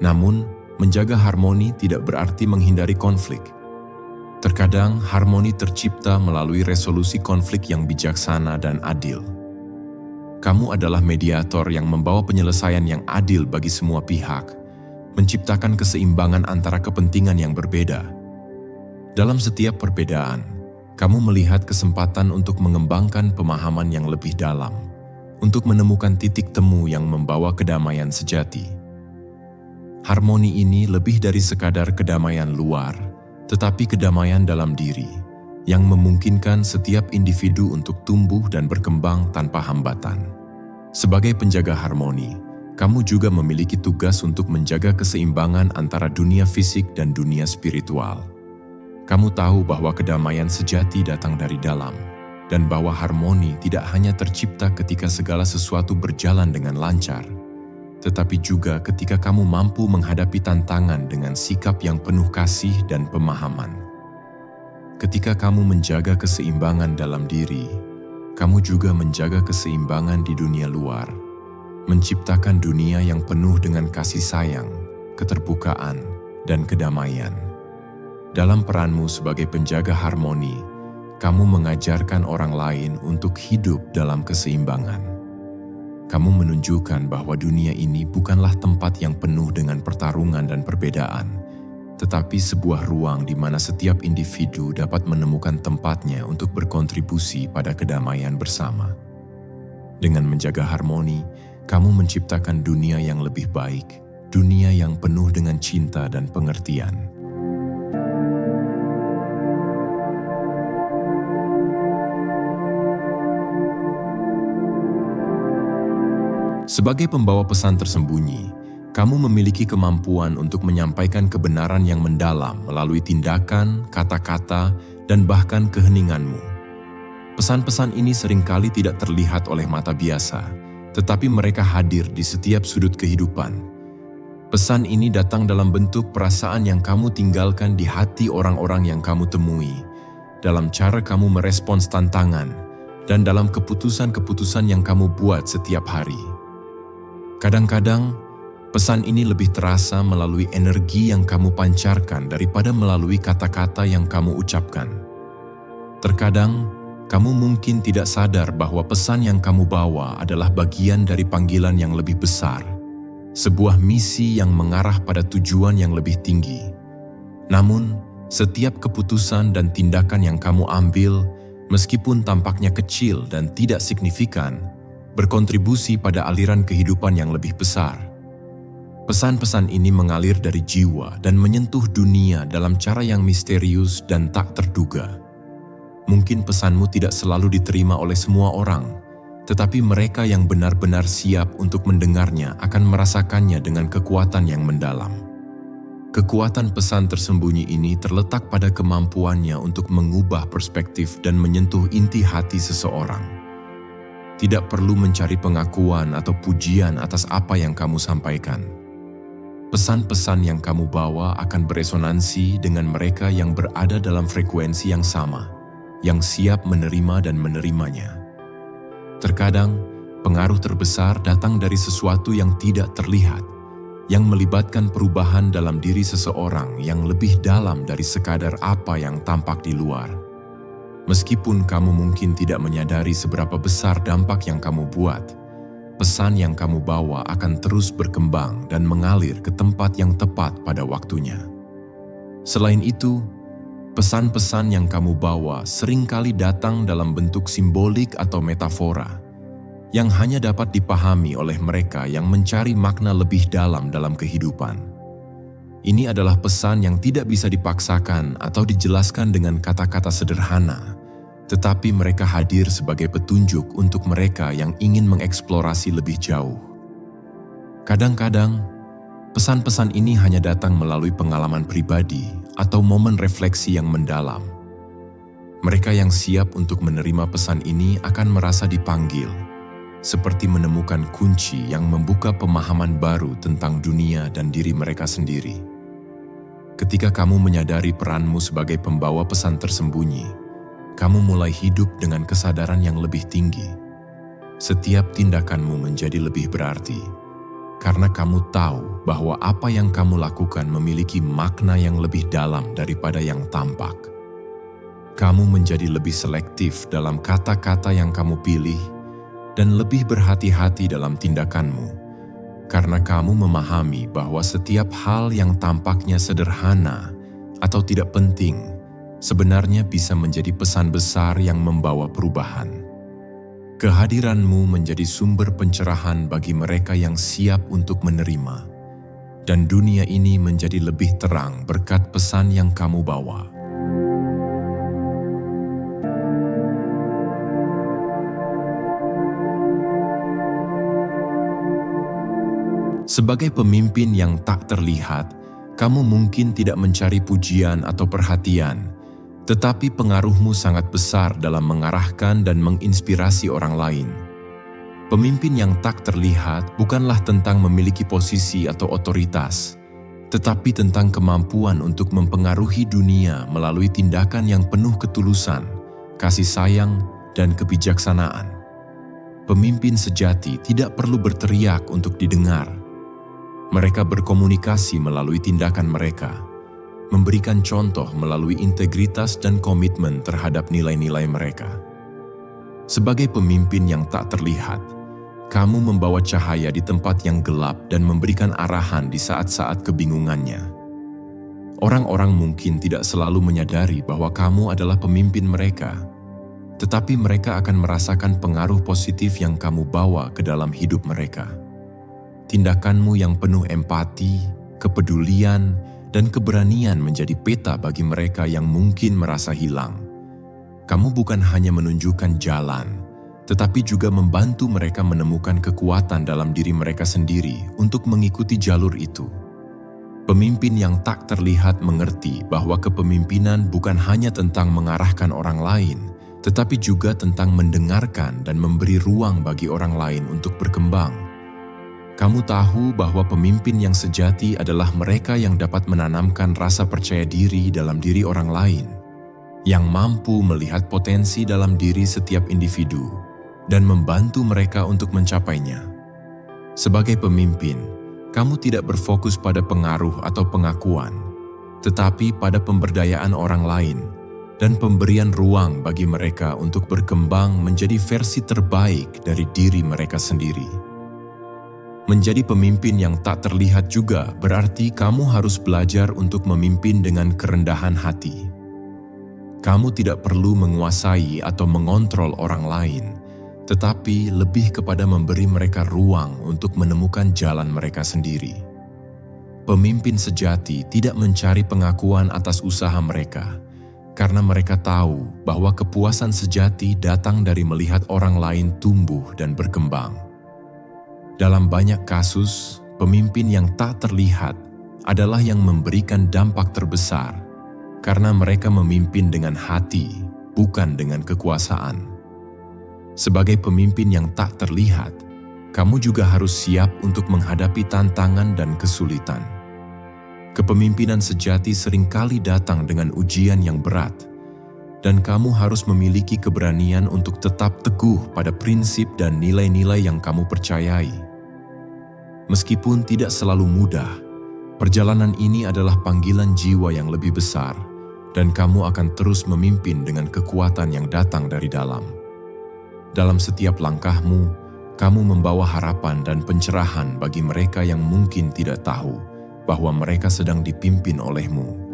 Namun, menjaga harmoni tidak berarti menghindari konflik. Terkadang, harmoni tercipta melalui resolusi konflik yang bijaksana dan adil. Kamu adalah mediator yang membawa penyelesaian yang adil bagi semua pihak, menciptakan keseimbangan antara kepentingan yang berbeda. Dalam setiap perbedaan, kamu melihat kesempatan untuk mengembangkan pemahaman yang lebih dalam, untuk menemukan titik temu yang membawa kedamaian sejati. Harmoni ini lebih dari sekadar kedamaian luar, tetapi kedamaian dalam diri, yang memungkinkan setiap individu untuk tumbuh dan berkembang tanpa hambatan. Sebagai penjaga harmoni, kamu juga memiliki tugas untuk menjaga keseimbangan antara dunia fisik dan dunia spiritual. Kamu tahu bahwa kedamaian sejati datang dari dalam, dan bahwa harmoni tidak hanya tercipta ketika segala sesuatu berjalan dengan lancar, tetapi juga ketika kamu mampu menghadapi tantangan dengan sikap yang penuh kasih dan pemahaman. Ketika kamu menjaga keseimbangan dalam diri, kamu juga menjaga keseimbangan di dunia luar, menciptakan dunia yang penuh dengan kasih sayang, keterbukaan, dan kedamaian. Dalam peranmu sebagai penjaga harmoni, kamu mengajarkan orang lain untuk hidup dalam keseimbangan. Kamu menunjukkan bahwa dunia ini bukanlah tempat yang penuh dengan pertarungan dan perbedaan, tetapi sebuah ruang di mana setiap individu dapat menemukan tempatnya untuk berkontribusi pada kedamaian bersama. Dengan menjaga harmoni, kamu menciptakan dunia yang lebih baik, dunia yang penuh dengan cinta dan pengertian. Sebagai pembawa pesan tersembunyi, kamu memiliki kemampuan untuk menyampaikan kebenaran yang mendalam melalui tindakan, kata-kata, dan bahkan keheninganmu. Pesan-pesan ini seringkali tidak terlihat oleh mata biasa, tetapi mereka hadir di setiap sudut kehidupan. Pesan ini datang dalam bentuk perasaan yang kamu tinggalkan di hati orang-orang yang kamu temui, dalam cara kamu merespons tantangan, dan dalam keputusan-keputusan yang kamu buat setiap hari. Kadang-kadang, pesan ini lebih terasa melalui energi yang kamu pancarkan daripada melalui kata-kata yang kamu ucapkan. Terkadang, kamu mungkin tidak sadar bahwa pesan yang kamu bawa adalah bagian dari panggilan yang lebih besar, sebuah misi yang mengarah pada tujuan yang lebih tinggi. Namun, setiap keputusan dan tindakan yang kamu ambil, meskipun tampaknya kecil dan tidak signifikan, berkontribusi pada aliran kehidupan yang lebih besar. Pesan-pesan ini mengalir dari jiwa dan menyentuh dunia dalam cara yang misterius dan tak terduga. Mungkin pesanmu tidak selalu diterima oleh semua orang, tetapi mereka yang benar-benar siap untuk mendengarnya akan merasakannya dengan kekuatan yang mendalam. Kekuatan pesan tersembunyi ini terletak pada kemampuannya untuk mengubah perspektif dan menyentuh inti hati seseorang. Tidak perlu mencari pengakuan atau pujian atas apa yang kamu sampaikan. Pesan-pesan yang kamu bawa akan beresonansi dengan mereka yang berada dalam frekuensi yang sama, yang siap menerima dan menerimanya. Terkadang, pengaruh terbesar datang dari sesuatu yang tidak terlihat, yang melibatkan perubahan dalam diri seseorang yang lebih dalam dari sekadar apa yang tampak di luar. Meskipun kamu mungkin tidak menyadari seberapa besar dampak yang kamu buat, pesan yang kamu bawa akan terus berkembang dan mengalir ke tempat yang tepat pada waktunya. Selain itu, pesan-pesan yang kamu bawa seringkali datang dalam bentuk simbolik atau metafora, yang hanya dapat dipahami oleh mereka yang mencari makna lebih dalam kehidupan. Ini adalah pesan yang tidak bisa dipaksakan atau dijelaskan dengan kata-kata sederhana, tetapi mereka hadir sebagai petunjuk untuk mereka yang ingin mengeksplorasi lebih jauh. Kadang-kadang, pesan-pesan ini hanya datang melalui pengalaman pribadi atau momen refleksi yang mendalam. Mereka yang siap untuk menerima pesan ini akan merasa dipanggil, seperti menemukan kunci yang membuka pemahaman baru tentang dunia dan diri mereka sendiri. Ketika kamu menyadari peranmu sebagai pembawa pesan tersembunyi, kamu mulai hidup dengan kesadaran yang lebih tinggi. Setiap tindakanmu menjadi lebih berarti, karena kamu tahu bahwa apa yang kamu lakukan memiliki makna yang lebih dalam daripada yang tampak. Kamu menjadi lebih selektif dalam kata-kata yang kamu pilih, dan lebih berhati-hati dalam tindakanmu, karena kamu memahami bahwa setiap hal yang tampaknya sederhana atau tidak penting, sebenarnya bisa menjadi pesan besar yang membawa perubahan. Kehadiranmu menjadi sumber pencerahan bagi mereka yang siap untuk menerima, dan dunia ini menjadi lebih terang berkat pesan yang kamu bawa. Sebagai pemimpin yang tak terlihat, kamu mungkin tidak mencari pujian atau perhatian, tetapi pengaruhmu sangat besar dalam mengarahkan dan menginspirasi orang lain. Pemimpin yang tak terlihat bukanlah tentang memiliki posisi atau otoritas, tetapi tentang kemampuan untuk mempengaruhi dunia melalui tindakan yang penuh ketulusan, kasih sayang, dan kebijaksanaan. Pemimpin sejati tidak perlu berteriak untuk didengar. Mereka berkomunikasi melalui tindakan mereka, memberikan contoh melalui integritas dan komitmen terhadap nilai-nilai mereka. Sebagai pemimpin yang tak terlihat, kamu membawa cahaya di tempat yang gelap dan memberikan arahan di saat-saat kebingungannya. Orang-orang mungkin tidak selalu menyadari bahwa kamu adalah pemimpin mereka, tetapi mereka akan merasakan pengaruh positif yang kamu bawa ke dalam hidup mereka. Tindakanmu yang penuh empati, kepedulian, dan keberanian menjadi peta bagi mereka yang mungkin merasa hilang. Kamu bukan hanya menunjukkan jalan, tetapi juga membantu mereka menemukan kekuatan dalam diri mereka sendiri untuk mengikuti jalur itu. Pemimpin yang tak terlihat mengerti bahwa kepemimpinan bukan hanya tentang mengarahkan orang lain, tetapi juga tentang mendengarkan dan memberi ruang bagi orang lain untuk berkembang. Kamu tahu bahwa pemimpin yang sejati adalah mereka yang dapat menanamkan rasa percaya diri dalam diri orang lain, yang mampu melihat potensi dalam diri setiap individu dan membantu mereka untuk mencapainya. Sebagai pemimpin, kamu tidak berfokus pada pengaruh atau pengakuan, tetapi pada pemberdayaan orang lain dan pemberian ruang bagi mereka untuk berkembang menjadi versi terbaik dari diri mereka sendiri. Menjadi pemimpin yang tak terlihat juga berarti kamu harus belajar untuk memimpin dengan kerendahan hati. Kamu tidak perlu menguasai atau mengontrol orang lain, tetapi lebih kepada memberi mereka ruang untuk menemukan jalan mereka sendiri. Pemimpin sejati tidak mencari pengakuan atas usaha mereka, karena mereka tahu bahwa kepuasan sejati datang dari melihat orang lain tumbuh dan berkembang. Dalam banyak kasus, pemimpin yang tak terlihat adalah yang memberikan dampak terbesar karena mereka memimpin dengan hati, bukan dengan kekuasaan. Sebagai pemimpin yang tak terlihat, kamu juga harus siap untuk menghadapi tantangan dan kesulitan. Kepemimpinan sejati seringkali datang dengan ujian yang berat, dan kamu harus memiliki keberanian untuk tetap teguh pada prinsip dan nilai-nilai yang kamu percayai. Meskipun tidak selalu mudah, perjalanan ini adalah panggilan jiwa yang lebih besar, dan kamu akan terus memimpin dengan kekuatan yang datang dari dalam. Dalam setiap langkahmu, kamu membawa harapan dan pencerahan bagi mereka yang mungkin tidak tahu bahwa mereka sedang dipimpin olehmu.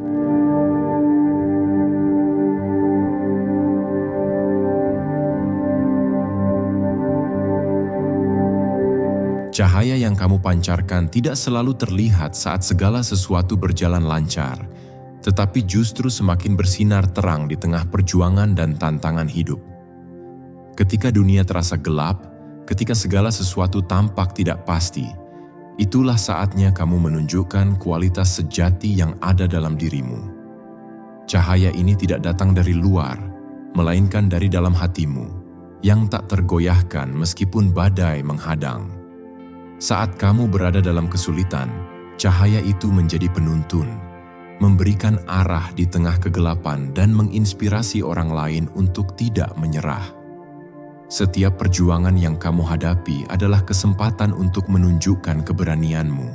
Cahaya yang kamu pancarkan tidak selalu terlihat saat segala sesuatu berjalan lancar, tetapi justru semakin bersinar terang di tengah perjuangan dan tantangan hidup. Ketika dunia terasa gelap, ketika segala sesuatu tampak tidak pasti, itulah saatnya kamu menunjukkan kualitas sejati yang ada dalam dirimu. Cahaya ini tidak datang dari luar, melainkan dari dalam hatimu, yang tak tergoyahkan meskipun badai menghadang. Saat kamu berada dalam kesulitan, cahaya itu menjadi penuntun, memberikan arah di tengah kegelapan dan menginspirasi orang lain untuk tidak menyerah. Setiap perjuangan yang kamu hadapi adalah kesempatan untuk menunjukkan keberanianmu,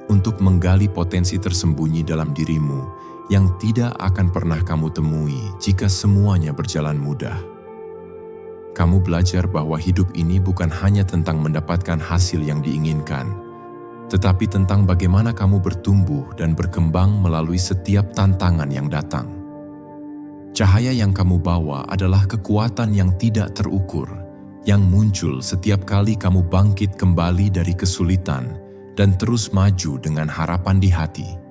untuk menggali potensi tersembunyi dalam dirimu yang tidak akan pernah kamu temui jika semuanya berjalan mudah. Kamu belajar bahwa hidup ini bukan hanya tentang mendapatkan hasil yang diinginkan, tetapi tentang bagaimana kamu bertumbuh dan berkembang melalui setiap tantangan yang datang. Cahaya yang kamu bawa adalah kekuatan yang tidak terukur, yang muncul setiap kali kamu bangkit kembali dari kesulitan dan terus maju dengan harapan di hati.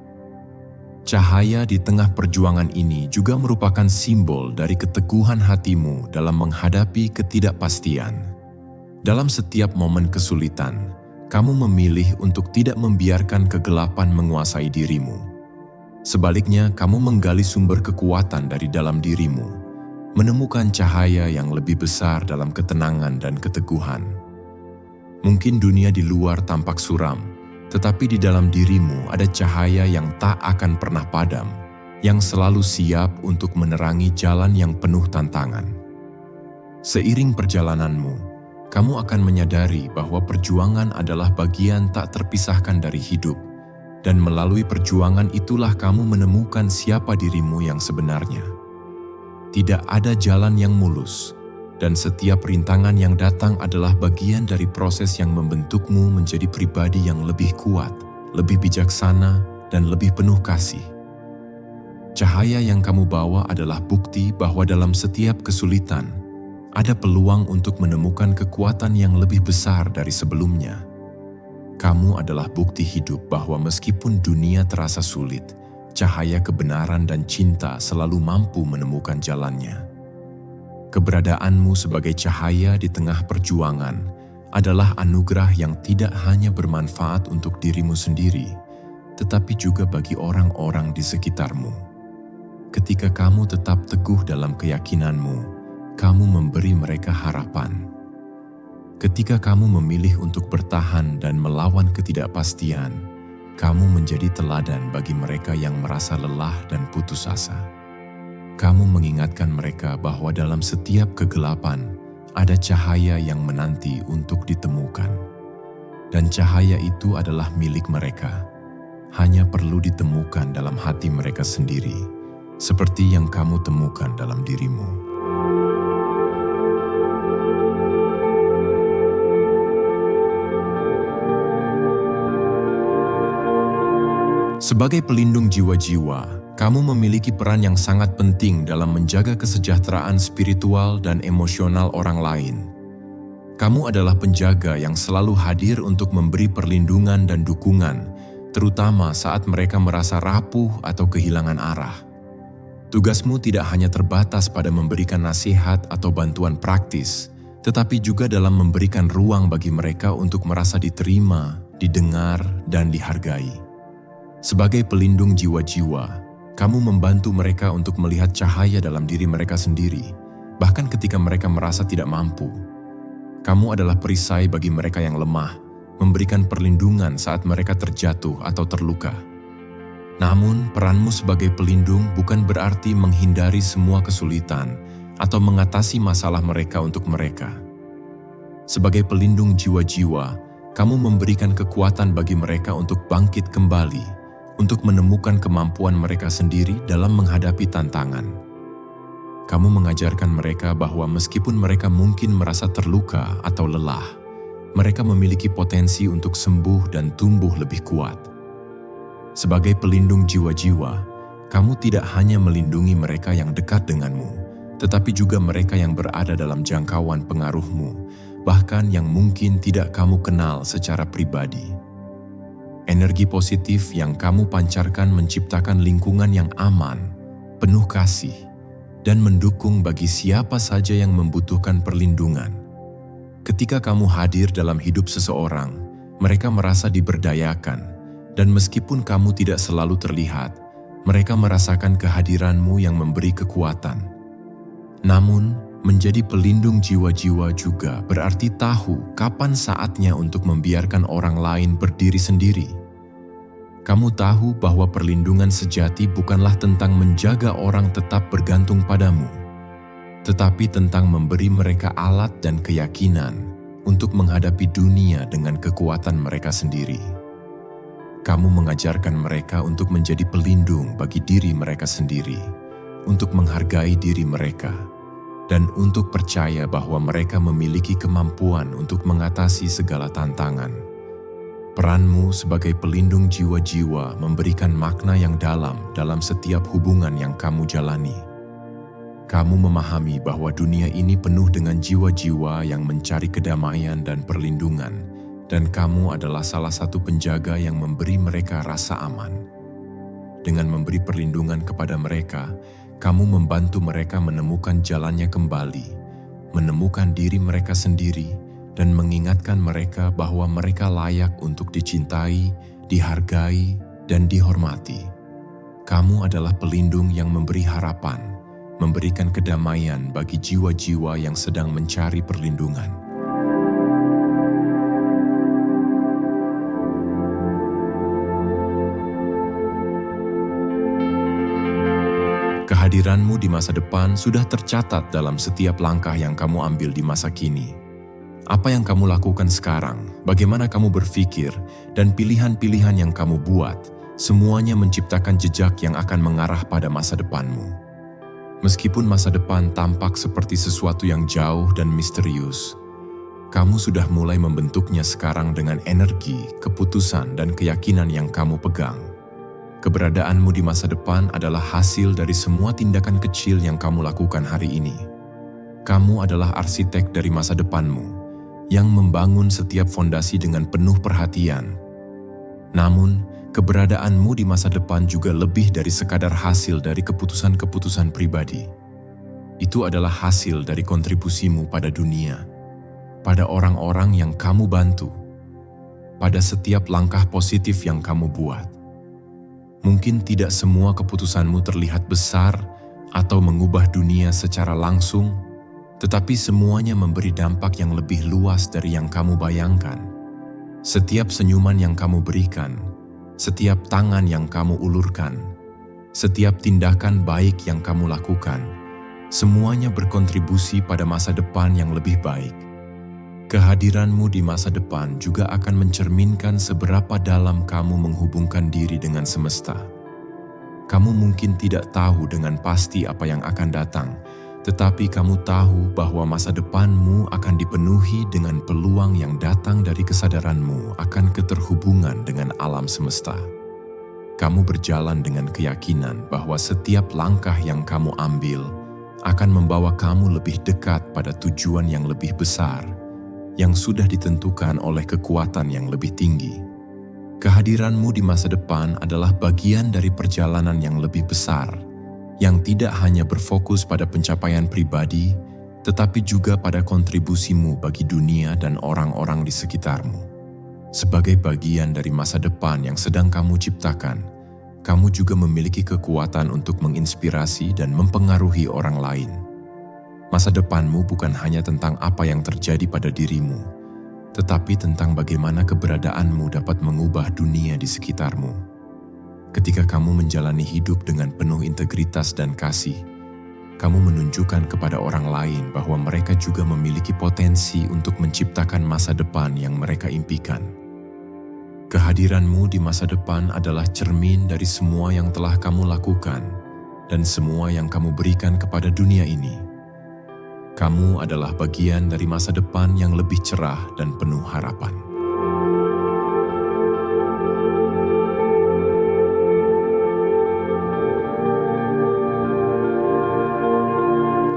Cahaya di tengah perjuangan ini juga merupakan simbol dari keteguhan hatimu dalam menghadapi ketidakpastian. Dalam setiap momen kesulitan, kamu memilih untuk tidak membiarkan kegelapan menguasai dirimu. Sebaliknya, kamu menggali sumber kekuatan dari dalam dirimu, menemukan cahaya yang lebih besar dalam ketenangan dan keteguhan. Mungkin dunia di luar tampak suram, tetapi di dalam dirimu ada cahaya yang tak akan pernah padam, yang selalu siap untuk menerangi jalan yang penuh tantangan. Seiring perjalananmu, kamu akan menyadari bahwa perjuangan adalah bagian tak terpisahkan dari hidup, dan melalui perjuangan itulah kamu menemukan siapa dirimu yang sebenarnya. Tidak ada jalan yang mulus, dan setiap rintangan yang datang adalah bagian dari proses yang membentukmu menjadi pribadi yang lebih kuat, lebih bijaksana, dan lebih penuh kasih. Cahaya yang kamu bawa adalah bukti bahwa dalam setiap kesulitan, ada peluang untuk menemukan kekuatan yang lebih besar dari sebelumnya. Kamu adalah bukti hidup bahwa meskipun dunia terasa sulit, cahaya kebenaran dan cinta selalu mampu menemukan jalannya. Keberadaanmu sebagai cahaya di tengah perjuangan adalah anugerah yang tidak hanya bermanfaat untuk dirimu sendiri, tetapi juga bagi orang-orang di sekitarmu. Ketika kamu tetap teguh dalam keyakinanmu, kamu memberi mereka harapan. Ketika kamu memilih untuk bertahan dan melawan ketidakpastian, kamu menjadi teladan bagi mereka yang merasa lelah dan putus asa. Kamu mengingatkan mereka bahwa dalam setiap kegelapan ada cahaya yang menanti untuk ditemukan. Dan cahaya itu adalah milik mereka, hanya perlu ditemukan dalam hati mereka sendiri, seperti yang kamu temukan dalam dirimu. Sebagai pelindung jiwa-jiwa, kamu memiliki peran yang sangat penting dalam menjaga kesejahteraan spiritual dan emosional orang lain. Kamu adalah penjaga yang selalu hadir untuk memberi perlindungan dan dukungan, terutama saat mereka merasa rapuh atau kehilangan arah. Tugasmu tidak hanya terbatas pada memberikan nasihat atau bantuan praktis, tetapi juga dalam memberikan ruang bagi mereka untuk merasa diterima, didengar, dan dihargai. Sebagai pelindung jiwa-jiwa, kamu membantu mereka untuk melihat cahaya dalam diri mereka sendiri, bahkan ketika mereka merasa tidak mampu. Kamu adalah perisai bagi mereka yang lemah, memberikan perlindungan saat mereka terjatuh atau terluka. Namun, peranmu sebagai pelindung bukan berarti menghindari semua kesulitan atau mengatasi masalah mereka untuk mereka. Sebagai pelindung jiwa-jiwa, Kamu memberikan kekuatan bagi mereka untuk bangkit kembali, untuk menemukan kemampuan mereka sendiri dalam menghadapi tantangan. Kamu mengajarkan mereka bahwa meskipun mereka mungkin merasa terluka atau lelah, mereka memiliki potensi untuk sembuh dan tumbuh lebih kuat. Sebagai pelindung jiwa-jiwa, kamu tidak hanya melindungi mereka yang dekat denganmu, tetapi juga mereka yang berada dalam jangkauan pengaruhmu, bahkan yang mungkin tidak kamu kenal secara pribadi. Energi positif yang kamu pancarkan menciptakan lingkungan yang aman, penuh kasih, dan mendukung bagi siapa saja yang membutuhkan perlindungan. Ketika kamu hadir dalam hidup seseorang, mereka merasa diberdayakan, dan meskipun kamu tidak selalu terlihat, mereka merasakan kehadiranmu yang memberi kekuatan. Namun, menjadi pelindung jiwa-jiwa juga berarti tahu kapan saatnya untuk membiarkan orang lain berdiri sendiri. Kamu tahu bahwa perlindungan sejati bukanlah tentang menjaga orang tetap bergantung padamu, tetapi tentang memberi mereka alat dan keyakinan untuk menghadapi dunia dengan kekuatan mereka sendiri. Kamu mengajarkan mereka untuk menjadi pelindung bagi diri mereka sendiri, untuk menghargai diri mereka, dan untuk percaya bahwa mereka memiliki kemampuan untuk mengatasi segala tantangan. Peranmu sebagai pelindung jiwa-jiwa memberikan makna yang dalam setiap hubungan yang kamu jalani. Kamu memahami bahwa dunia ini penuh dengan jiwa-jiwa yang mencari kedamaian dan perlindungan, dan kamu adalah salah satu penjaga yang memberi mereka rasa aman. Dengan memberi perlindungan kepada mereka, kamu membantu mereka menemukan jalannya kembali, menemukan diri mereka sendiri, dan mengingatkan mereka bahwa mereka layak untuk dicintai, dihargai, dan dihormati. Kamu adalah pelindung yang memberi harapan, memberikan kedamaian bagi jiwa-jiwa yang sedang mencari perlindungan. Kehadiranmu di masa depan sudah tercatat dalam setiap langkah yang kamu ambil di masa kini. Apa yang kamu lakukan sekarang, bagaimana kamu berpikir, dan pilihan-pilihan yang kamu buat, semuanya menciptakan jejak yang akan mengarah pada masa depanmu. Meskipun masa depan tampak seperti sesuatu yang jauh dan misterius, kamu sudah mulai membentuknya sekarang dengan energi, keputusan, dan keyakinan yang kamu pegang. Keberadaanmu di masa depan adalah hasil dari semua tindakan kecil yang kamu lakukan hari ini. Kamu adalah arsitek dari masa depanmu, yang membangun setiap fondasi dengan penuh perhatian. Namun, keberadaanmu di masa depan juga lebih dari sekadar hasil dari keputusan-keputusan pribadi. Itu adalah hasil dari kontribusimu pada dunia, pada orang-orang yang kamu bantu, pada setiap langkah positif yang kamu buat. Mungkin tidak semua keputusanmu terlihat besar atau mengubah dunia secara langsung, tetapi semuanya memberi dampak yang lebih luas dari yang kamu bayangkan. Setiap senyuman yang kamu berikan, setiap tangan yang kamu ulurkan, setiap tindakan baik yang kamu lakukan, semuanya berkontribusi pada masa depan yang lebih baik. Kehadiranmu di masa depan juga akan mencerminkan seberapa dalam kamu menghubungkan diri dengan semesta. Kamu mungkin tidak tahu dengan pasti apa yang akan datang, tetapi kamu tahu bahwa masa depanmu akan dipenuhi dengan peluang yang datang dari kesadaranmu akan keterhubungan dengan alam semesta. Kamu berjalan dengan keyakinan bahwa setiap langkah yang kamu ambil akan membawa kamu lebih dekat pada tujuan yang lebih besar, yang sudah ditentukan oleh kekuatan yang lebih tinggi. Kehadiranmu di masa depan adalah bagian dari perjalanan yang lebih besar, yang tidak hanya berfokus pada pencapaian pribadi, tetapi juga pada kontribusimu bagi dunia dan orang-orang di sekitarmu. Sebagai bagian dari masa depan yang sedang kamu ciptakan, kamu juga memiliki kekuatan untuk menginspirasi dan mempengaruhi orang lain. Masa depanmu bukan hanya tentang apa yang terjadi pada dirimu, tetapi tentang bagaimana keberadaanmu dapat mengubah dunia di sekitarmu. Ketika kamu menjalani hidup dengan penuh integritas dan kasih, kamu menunjukkan kepada orang lain bahwa mereka juga memiliki potensi untuk menciptakan masa depan yang mereka impikan. Kehadiranmu di masa depan adalah cermin dari semua yang telah kamu lakukan dan semua yang kamu berikan kepada dunia ini. Kamu adalah bagian dari masa depan yang lebih cerah dan penuh harapan.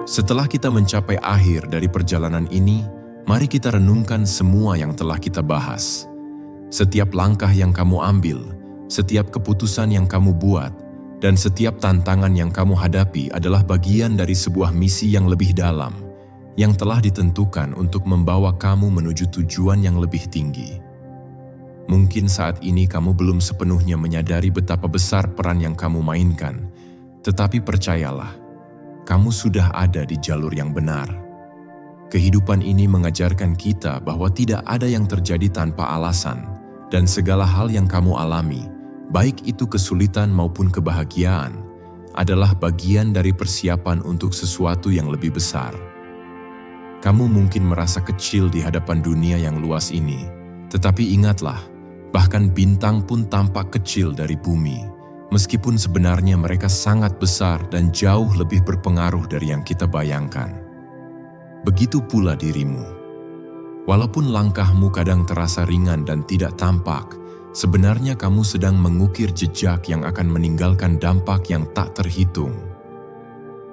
Setelah kita mencapai akhir dari perjalanan ini, mari kita renungkan semua yang telah kita bahas. Setiap langkah yang kamu ambil, setiap keputusan yang kamu buat, dan setiap tantangan yang kamu hadapi adalah bagian dari sebuah misi yang lebih dalam, yang telah ditentukan untuk membawa kamu menuju tujuan yang lebih tinggi. Mungkin saat ini kamu belum sepenuhnya menyadari betapa besar peran yang kamu mainkan, tetapi percayalah, kamu sudah ada di jalur yang benar. Kehidupan ini mengajarkan kita bahwa tidak ada yang terjadi tanpa alasan, dan segala hal yang kamu alami, baik itu kesulitan maupun kebahagiaan, adalah bagian dari persiapan untuk sesuatu yang lebih besar. Kamu mungkin merasa kecil di hadapan dunia yang luas ini, tetapi ingatlah, bahkan bintang pun tampak kecil dari bumi. Meskipun sebenarnya mereka sangat besar dan jauh lebih berpengaruh dari yang kita bayangkan. Begitu pula dirimu. Walaupun langkahmu kadang terasa ringan dan tidak tampak, sebenarnya kamu sedang mengukir jejak yang akan meninggalkan dampak yang tak terhitung.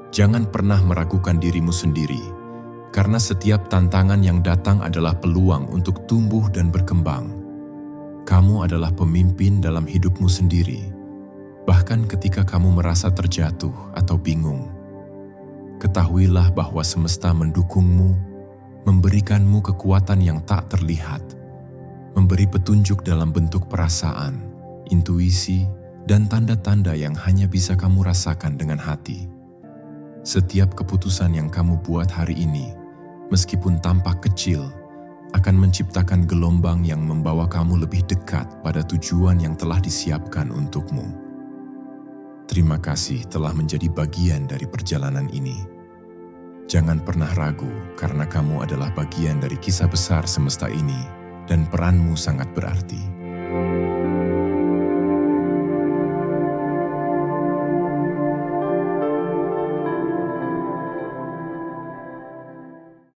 Jangan pernah meragukan dirimu sendiri, karena setiap tantangan yang datang adalah peluang untuk tumbuh dan berkembang. Kamu adalah pemimpin dalam hidupmu sendiri. Bahkan ketika kamu merasa terjatuh atau bingung, ketahuilah bahwa semesta mendukungmu, memberikanmu kekuatan yang tak terlihat, memberi petunjuk dalam bentuk perasaan, intuisi, dan tanda-tanda yang hanya bisa kamu rasakan dengan hati. Setiap keputusan yang kamu buat hari ini, meskipun tampak kecil, akan menciptakan gelombang yang membawa kamu lebih dekat pada tujuan yang telah disiapkan untukmu. Terima kasih telah menjadi bagian dari perjalanan ini. Jangan pernah ragu karena kamu adalah bagian dari kisah besar semesta ini dan peranmu sangat berarti.